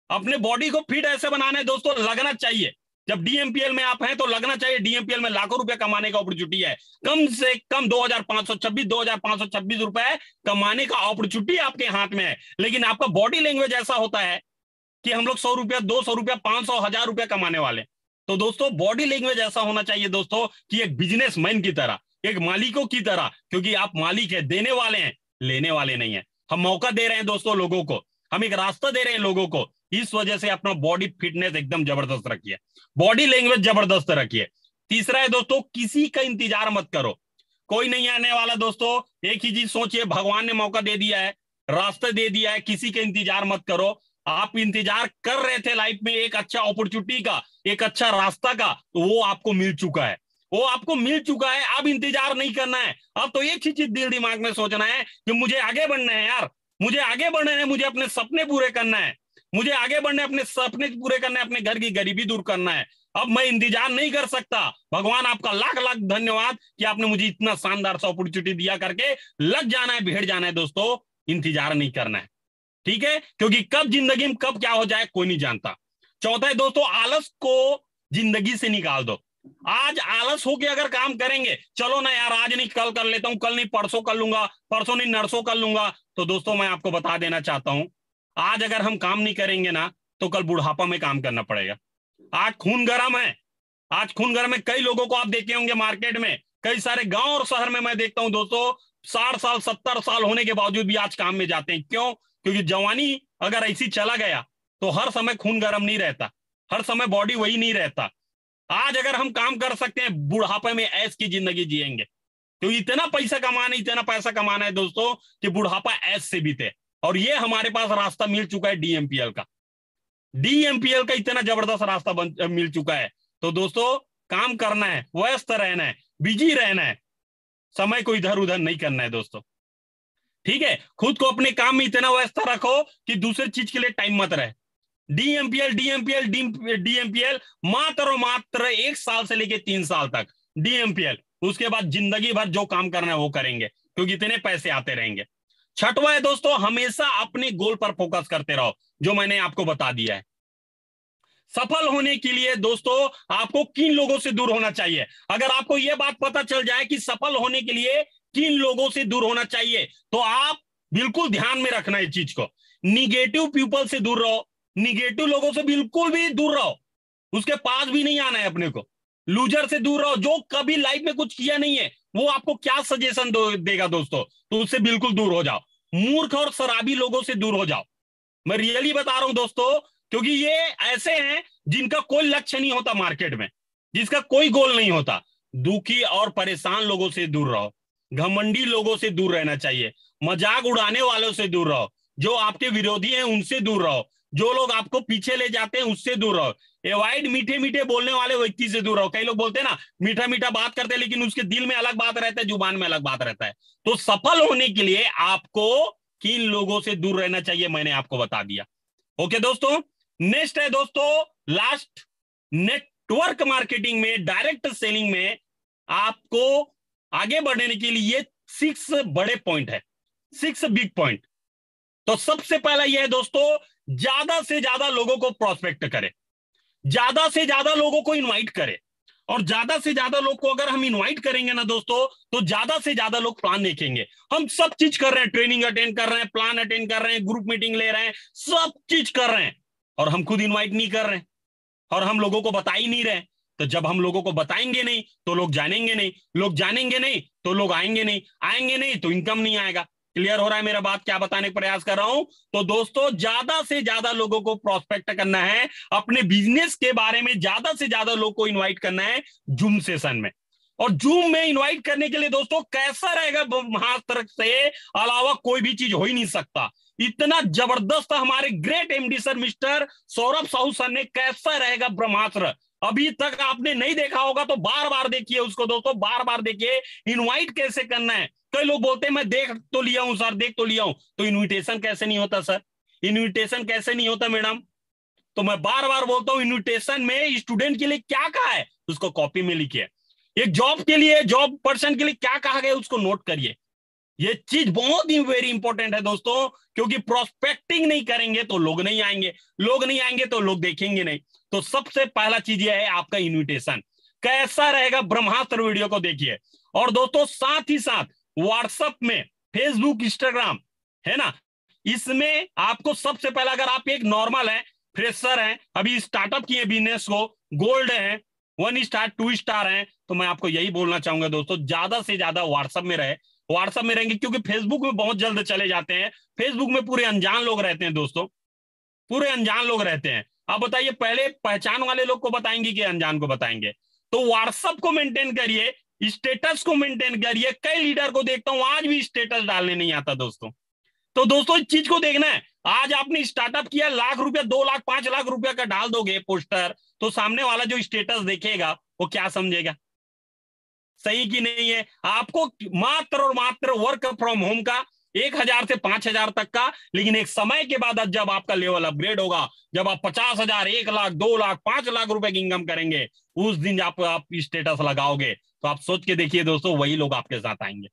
अपने बॉडी को फिट ऐसे बनाना है दोस्तों, लगना चाहिए। जब डीएमपीएल में आप हैं तो लगना चाहिए डीएमपीएल में लाखों रुपए कमाने का अपॉर्चुनिटी है, कम से कम 2526 रुपए कमाने का अपॉर्चुनिटी आपके हाथ में है। लेकिन आपका बॉडी लैंग्वेज ऐसा होता है कि हम लोग 100 रुपया, 200 रुपया, 500, 1000 रुपया कमाने वाले। तो दोस्तों बॉडी लैंग्वेज ऐसा होना चाहिए दोस्तों कि एक बिजनेसमैन की तरह, एक मालिकों की तरह, क्योंकि आप मालिक है, देने वाले हैं, लेने वाले नहीं है। हम मौका दे रहे हैं दोस्तों लोगों को, हम एक रास्ता दे रहे हैं लोगों को। इस वजह से अपना बॉडी फिटनेस एकदम जबरदस्त रखिए, बॉडी लैंग्वेज जबरदस्त रखिए। तीसरा है दोस्तों, किसी का इंतजार मत करो, कोई नहीं आने वाला दोस्तों। एक ही चीज सोचिए, भगवान ने मौका दे दिया है, रास्ता दे दिया है, किसी का इंतजार मत करो। आप इंतजार कर रहे थे लाइफ में एक अच्छा अपॉर्चुनिटी का, एक अच्छा रास्ता का, तो वो आपको मिल चुका है, वो आपको मिल चुका है। अब इंतजार नहीं करना है, अब तो एक ही चीज दिल दिमाग में सोचना है कि मुझे आगे बढ़ना है यार, मुझे आगे बढ़ना है, मुझे अपने सपने पूरे करना है, मुझे आगे बढ़ना है, अपने सपने पूरे करना है, अपने घर की गरीबी दूर करना है। अब मैं इंतजार नहीं कर सकता। भगवान आपका लाख लाख धन्यवाद कि आपने मुझे इतना शानदार सा अपॉर्चुनिटी दिया, करके लग जाना है, भिड़ जाना है दोस्तों, इंतजार नहीं करना है, ठीक है? क्योंकि कब जिंदगी में कब क्या हो जाए कोई नहीं जानता। चौथा है दोस्तों, आलस को जिंदगी से निकाल दो। आज आलस होके अगर काम करेंगे, चलो ना यार आज नहीं कल कर लेता हूं, कल नहीं परसों कर लूंगा, परसों नहीं नरसों कर लूंगा, तो दोस्तों मैं आपको बता देना चाहता हूं, आज अगर हम काम नहीं करेंगे ना तो कल बुढ़ापा में काम करना पड़ेगा। आज खून गर्म है, आज खून गर्म है। कई लोगों को आप देखे होंगे मार्केट में, कई सारे गांव और शहर में मैं देखता हूं दोस्तों, 60 साल 70 साल होने के बावजूद भी आज काम में जाते हैं। क्यों? क्योंकि जवानी अगर ऐसी चला गया तो हर समय खून गर्म नहीं रहता, हर समय बॉडी वही नहीं रहता। आज अगर हम काम कर सकते हैं, बुढ़ापे में ऐश की जिंदगी जिएंगे। तो इतना पैसा कमाना, इतना पैसा कमाना है दोस्तों कि बुढ़ापा ऐश से बीते। और ये हमारे पास रास्ता मिल चुका है डीएमपीएल का, डीएमपीएल का इतना जबरदस्त रास्ता मिल चुका है। तो दोस्तों काम करना है, व्यस्त रहना है, बिजी रहना है, समय को इधर उधर नहीं करना है दोस्तों, ठीक है? खुद को अपने काम में इतना व्यस्त रखो कि दूसरे चीज के लिए टाइम मत रहे। डीएमपीएल डीएमपीएल डीएमपीएल मात्र और मात्र 1 साल से लेके 3 साल तक डीएमपीएल, उसके बाद जिंदगी भर जो काम करना है वो करेंगे, क्योंकि इतने पैसे आते रहेंगे। छठवां है दोस्तों, हमेशा अपने गोल पर फोकस करते रहो, जो मैंने आपको बता दिया है। सफल होने के लिए दोस्तों आपको किन लोगों से दूर होना चाहिए? अगर आपको यह बात पता चल जाए कि सफल होने के लिए किन लोगों से दूर होना चाहिए, तो आप बिल्कुल ध्यान में रखना इस चीज को। निगेटिव पीपल से दूर रहो, निगेटिव लोगों से बिल्कुल भी दूर रहो, उसके पास भी नहीं आना है अपने को। लूजर से दूर रहो, जो कभी लाइफ में कुछ किया नहीं है, वो आपको क्या सजेशन देगा दोस्तों, तो उससे बिल्कुल दूर हो जाओ। मूर्ख और शराबी लोगों से दूर हो जाओ, मैं रियली बता रहा हूं दोस्तों, क्योंकि ये ऐसे हैं जिनका कोई लक्ष्य नहीं होता मार्केट में, जिसका कोई गोल नहीं होता। दुखी और परेशान लोगों से दूर रहो, घमंडी लोगों से दूर रहना चाहिए, मजाक उड़ाने वालों से दूर रहो, जो आपके विरोधी हैं उनसे दूर रहो, जो लोग आपको पीछे ले जाते हैं उससे दूर रहो। एवॉइड मीठे मीठे बोलने वाले व्यक्ति से दूर रहो। कई लोग बोलते हैं ना मीठा मीठा बात करते हैं, लेकिन उसके दिल में अलग बात रहता है, जुबान में अलग बात रहता है। तो सफल होने के लिए आपको किन लोगों से दूर रहना चाहिए मैंने आपको बता दिया। ओके दोस्तों, नेक्स्ट है दोस्तों लास्ट, नेटवर्क मार्केटिंग में, डायरेक्ट सेलिंग में आपको आगे बढ़ने के लिए 6 बड़े पॉइंट है, 6 बिग पॉइंट। तो सबसे पहला यह है दोस्तों, ज्यादा से ज्यादा लोगों को प्रोस्पेक्ट करें, ज्यादा से ज्यादा लोगों को इनवाइट करें। और ज्यादा से ज्यादा लोग को अगर हम इनवाइट करेंगे ना दोस्तों, तो ज्यादा से ज्यादा लोग प्लान देखेंगे। हम सब चीज कर रहे हैं, ट्रेनिंग अटेंड कर रहे हैं, प्लान अटेंड कर रहे हैं, ग्रुप मीटिंग ले रहे हैं, सब चीज कर रहे हैं, और हम खुद इनवाइट नहीं कर रहे हैं, और हम लोगों को बता ही नहीं रहे। तो जब हम लोगों को बताएंगे नहीं तो लोग जानेंगे नहीं, लोग जानेंगे नहीं तो लोग आएंगे नहीं, आएंगे नहीं तो इनकम नहीं आएगा। क्लियर हो रहा है मेरा बात, क्या बताने का प्रयास कर रहा हूं? तो दोस्तों ज्यादा से ज्यादा लोगों को प्रोस्पेक्ट करना है, अपने बिजनेस के बारे में ज्यादा से ज्यादा लोग को इनवाइट करना है जूम सेशन में। और जूम में इनवाइट करने के लिए दोस्तों कैसा रहेगा, ब्रह्मास्त्र से अलावा कोई भी चीज हो ही नहीं सकता। इतना जबरदस्त हमारे great MD sir mister Saurabh Sahu sir ने कैसा रहेगा ब्रह्मास्त्र, अभी तक आपने नहीं देखा होगा तो बार बार देखिए उसको दोस्तों, बार बार देखिए इनवाइट कैसे करना है। कई लोग बोलते हैं मैं देख तो लिया हूं सर, देख तो लिया हूं, तो इनविटेशन कैसे नहीं होता सर, इनविटेशन कैसे नहीं होता मैडम? तो मैं बार बार बोलता हूं, इनविटेशन में स्टूडेंट के लिए क्या कहा है उसको कॉपी में लिखिए, एक जॉब के लिए, जॉब पर्सन के लिए क्या कहा गया उसको नोट करिए। ये चीज बहुत ही वेरी इंपॉर्टेंट है दोस्तों, क्योंकि प्रोस्पेक्टिंग नहीं करेंगे तो लोग नहीं आएंगे, लोग नहीं आएंगे तो लोग देखेंगे नहीं। तो सबसे पहला चीज यह है आपका इनविटेशन कैसा रहेगा, ब्रह्मास्त्र वीडियो को देखिए। और दोस्तों साथ ही साथ व्हाट्सएप में, फेसबुक, इंस्टाग्राम है ना, इसमें आपको सबसे पहला, अगर आप एक नॉर्मल है, फ्रेशर हैं, अभी स्टार्टअप किए बिजनेस को, गोल्ड है, 1 स्टार 2 स्टार हैं, तो मैं आपको यही बोलना चाहूंगा दोस्तों, ज्यादा से ज्यादा व्हाट्सएप में रहे। व्हाट्सएप में रहेंगे, क्योंकि फेसबुक में बहुत जल्द चले जाते हैं। फेसबुक में पूरे अनजान लोग रहते हैं दोस्तों, पूरे अनजान लोग रहते हैं। आप बताइए, पहले पहचान वाले लोग को बताएंगे कि अनजान को बताएंगे? तो व्हाट्सएप को मेंटेन करिए, स्टेटस को मेंटेन करिए। कई लीडर को देखता हूं आज भी स्टेटस डालने नहीं आता दोस्तों। तो दोस्तों इस चीज को देखना है, आज आपने स्टार्टअप किया, लाख रुपया, 2 लाख 5 लाख रुपया का डाल दोगे पोस्टर, तो सामने वाला जो स्टेटस देखेगा वो क्या समझेगा? सही कि नहीं है? आपको मात्र और मात्र वर्क फ्रॉम होम का 1000 से 5000 तक का, लेकिन एक समय के बाद जब आपका लेवल अपग्रेड होगा, जब आप 50,000, 1 लाख, 2 लाख, 5 लाख रुपए की इनकम करेंगे, उस दिन आप स्टेटस लगाओगे, तो आप सोच के देखिए दोस्तों, वही लोग आपके साथ आएंगे।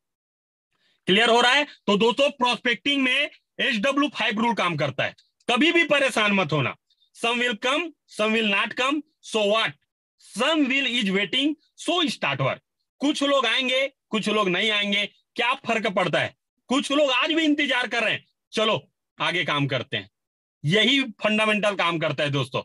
क्लियर हो रहा है? तो दोस्तों प्रोस्पेक्टिंग में SW5 रूल काम करता है। कभी भी परेशान मत होना। Some will come, some will not come, so what, some will is waiting, so start work. कुछ लोग आएंगे, कुछ लोग नहीं आएंगे, क्या फर्क पड़ता है? कुछ लोग आज भी इंतजार कर रहे हैं, चलो आगे काम करते हैं। यही फंडामेंटल काम करता है दोस्तों।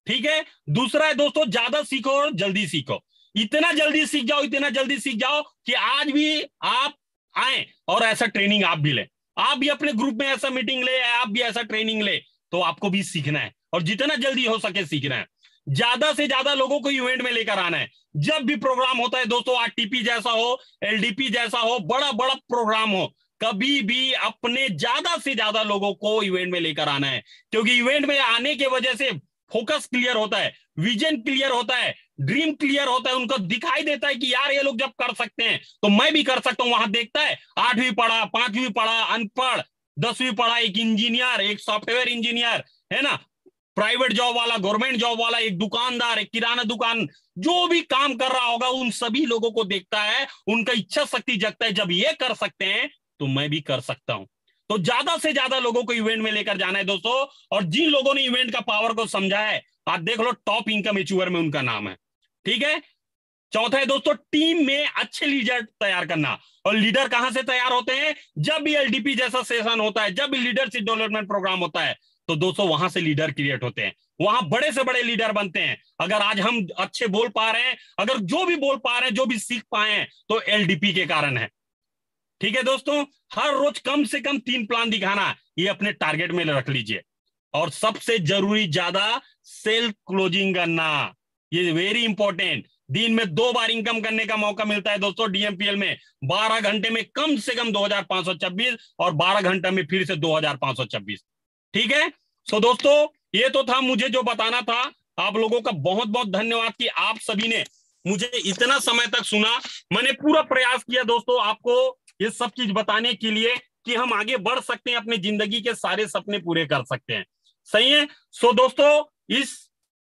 ठीक है। दूसरा है दोस्तों, ज्यादा सीखो और जल्दी सीखो। इतना जल्दी सीख जाओ, इतना जल्दी सीख जाओ कि आज भी आप आए और ऐसा ट्रेनिंग आप भी ले, आप भी अपने ग्रुप में ऐसा मीटिंग ले, आप भी ऐसा ट्रेनिंग ले। तो आपको भी सीखना है और जितना जल्दी हो सके सीखना है। ज्यादा से ज्यादा लोगों को इवेंट में लेकर आना है। जब भी प्रोग्राम होता है दोस्तों, आरटीपी जैसा हो, एलडीपी जैसा हो, बड़ा बड़ा प्रोग्राम हो, कभी भी अपने ज्यादा से ज्यादा लोगों को इवेंट में लेकर आना है। क्योंकि इवेंट में आने की वजह से फोकस क्लियर होता है, विजन क्लियर होता है, ड्रीम क्लियर होता है। उनको दिखाई देता है कि यार ये लोग जब कर सकते हैं तो मैं भी कर सकता हूं। वहां देखता है 8वीं पढ़ा, 5वीं पढ़ा, अनपढ़, 10वीं पढ़ा, एक इंजीनियर, एक सॉफ्टवेयर इंजीनियर, है ना, प्राइवेट जॉब वाला, गवर्नमेंट जॉब वाला, एक दुकानदार, एक किराना दुकान, जो भी काम कर रहा होगा, उन सभी लोगों को देखता है, उनका इच्छा शक्ति जगता है, जब ये कर सकते हैं तो मैं भी कर सकता हूं। तो ज्यादा से ज्यादा लोगों को इवेंट में लेकर जाना है दोस्तों। और जिन लोगों ने इवेंट का पावर को समझा है, आप देख लो, टॉप इनकम अचीवर में उनका नाम है। ठीक है। चौथा है दोस्तों, टीम में अच्छे लीडर तैयार करना। और लीडर कहां से तैयार होते हैं? जब भी एलडीपी जैसा सेशन होता है, जब भी लीडरशिप डेवलपमेंट प्रोग्राम होता है, तो दोस्तों वहां से लीडर क्रिएट होते हैं, वहां बड़े से बड़े लीडर बनते हैं। अगर आज हम अच्छे बोल पा रहे हैं, अगर जो भी बोल पा रहे हैं, जो भी सीख पाए हैं, तो एलडीपी के कारण है। ठीक है दोस्तों, हर रोज कम से कम 3 प्लान दिखाना, ये अपने टारगेट में रख लीजिए। और सबसे जरूरी, ज्यादा सेल्फ क्लोजिंग करना, ये वेरी इंपॉर्टेंट। दिन में 2 बार इनकम करने का मौका मिलता है दोस्तों डीएमपीएल में। 12 घंटे में कम से कम 2526 और 12 घंटे में फिर से 2526। ठीक है। सो दोस्तों ये तो था मुझे जो बताना था। आप लोगों का बहुत बहुत धन्यवाद कि आप सभी ने मुझे इतना समय तक सुना। मैंने पूरा प्रयास किया दोस्तों आपको ये सब चीज बताने के लिए कि हम आगे बढ़ सकते हैं, अपनी जिंदगी के सारे सपने पूरे कर सकते हैं। सही है। सो दोस्तों इस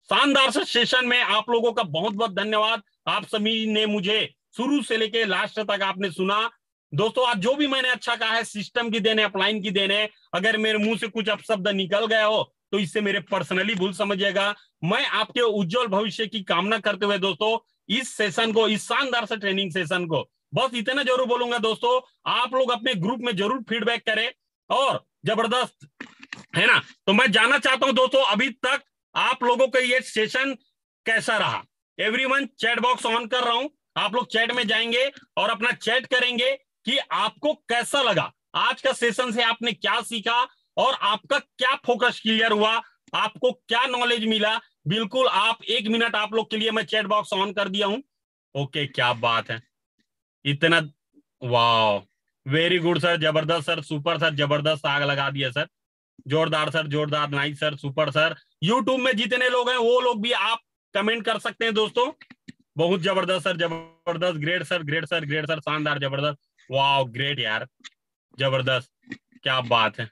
शानदार से सेशन में आप लोगों का बहुत बहुत धन्यवाद। आप सभी ने मुझे शुरू से लेके लास्ट तक आपने सुना। दोस्तों आज जो भी मैंने अच्छा कहा है, सिस्टम की देन है, अपलाइन की देन है। अगर मेरे मुंह से कुछ अपशब्द निकल गया हो तो इससे मेरे पर्सनली भूल समझिएगा। मैं आपके उज्जवल भविष्य की कामना करते हुए दोस्तों इस सेशन को, इस शानदार से ट्रेनिंग सेशन को बस इतना जरूर बोलूंगा दोस्तों, आप लोग अपने ग्रुप में जरूर फीडबैक करें और जबरदस्त, है ना। तो मैं जानना चाहता हूं दोस्तों अभी तक आप लोगों का ये सेशन कैसा रहा। एवरीवन चैट बॉक्स ऑन कर रहा हूं, आप लोग चैट में जाएंगे और अपना चैट करेंगे कि आपको कैसा लगा आज का सेशन से, आपने क्या सीखा और आपका क्या फोकस क्लियर हुआ, आपको क्या नॉलेज मिला। बिल्कुल आप 1 मिनट आप लोग के लिए मैं चैट बॉक्स ऑन कर दिया हूं। ओके क्या बात है, इतना, वाह वेरी गुड सर, जबरदस्त सर, सुपर सर, जबरदस्त आग लगा दिया सर, जोरदार सर, जोरदार, nice sir, super sir. YouTube में जितने लोग हैं वो लोग भी आप कमेंट कर सकते हैं दोस्तों। बहुत जबरदस्त सर, जबरदस्त, great sir, great sir, great sir, शानदार, जबरदस्त, वाह ग्रेट यार, जबरदस्त, क्या बात है।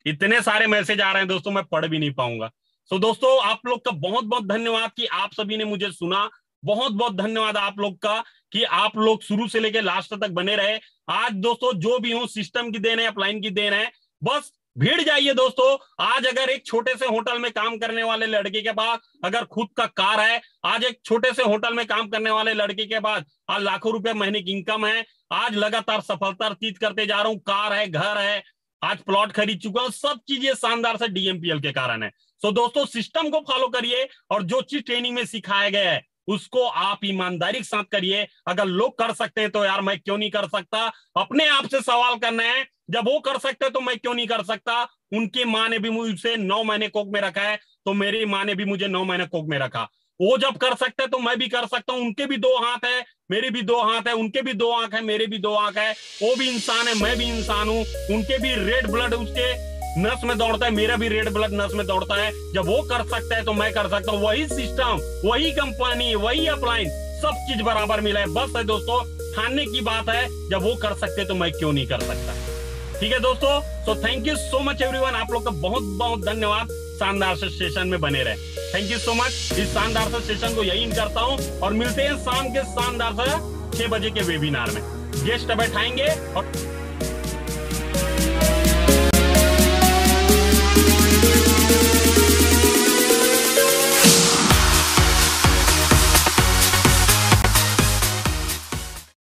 इतने सारे मैसेज आ रहे हैं दोस्तों, मैं पढ़ भी नहीं पाऊंगा। तो दोस्तों आप लोग का बहुत बहुत धन्यवाद कि आप सभी ने मुझे सुना। बहुत बहुत धन्यवाद आप लोग का कि आप लोग शुरू से लेकर लास्ट तक बने रहे। आज दोस्तों जो भी हो, सिस्टम की देन है, अपलाइन की देन है, बस भीड़ जाइए दोस्तों। आज अगर एक छोटे से होटल में काम करने वाले लड़के के पास अगर खुद का कार है, आज एक छोटे से होटल में काम करने वाले लड़के के पास आज लाखों रुपए महीने की इनकम है, आज लगातार सफलता अर्जित करते जा रहा हूं, कार है, घर है, आज प्लॉट खरीद चुका हूं, सब चीजें शानदार से डीएमपीएल के कारण है। सो दोस्तों सिस्टम को फॉलो करिए और जो चीज ट्रेनिंग में सिखाया गया है उसको आप ईमानदारी के साथ करिए। अगर लोग कर सकते हैं तो यार मैं क्यों नहीं कर सकता? अपने आप से सवाल करना है, जब वो कर सकते हैं तो मैं क्यों नहीं कर सकता? उनकी माँ ने भी मुझे 9 महीने कोख में रखा है, तो मेरी माँ ने भी मुझे 9 महीने कोख में रखा। वो जब कर सकते हैं तो मैं भी कर सकता हूँ। उनके भी 2 हाथ है, मेरे भी 2 हाथ है, उनके भी 2 आंख है, मेरे भी 2 आंख है। वो भी इंसान है, मैं भी इंसान हूँ। उनके भी रेड ब्लड उसके नस में दौड़ता है, मेरा भी रेड ब्लड नस में दौड़ता है। जब वो कर सकता है तो मैं कर सकता हूँ। वही सिस्टम, वही कंपनी, वही अपलाइन, सब चीज बराबर मिला है। बस है दोस्तों, ठानने की बात है, जब वो कर सकते तो मैं क्यों नहीं कर सकता? ठीक है दोस्तों, so thank you so much everyone. आप लोग का बहुत बहुत धन्यवाद। शानदार से सेशन में बने रहे, थैंक यू सो मच। इस शानदार से सेशन को यही करता हूँ और मिलते हैं शाम के शानदार से 6 बजे के वेबिनार में। गेस्ट बैठाएंगे और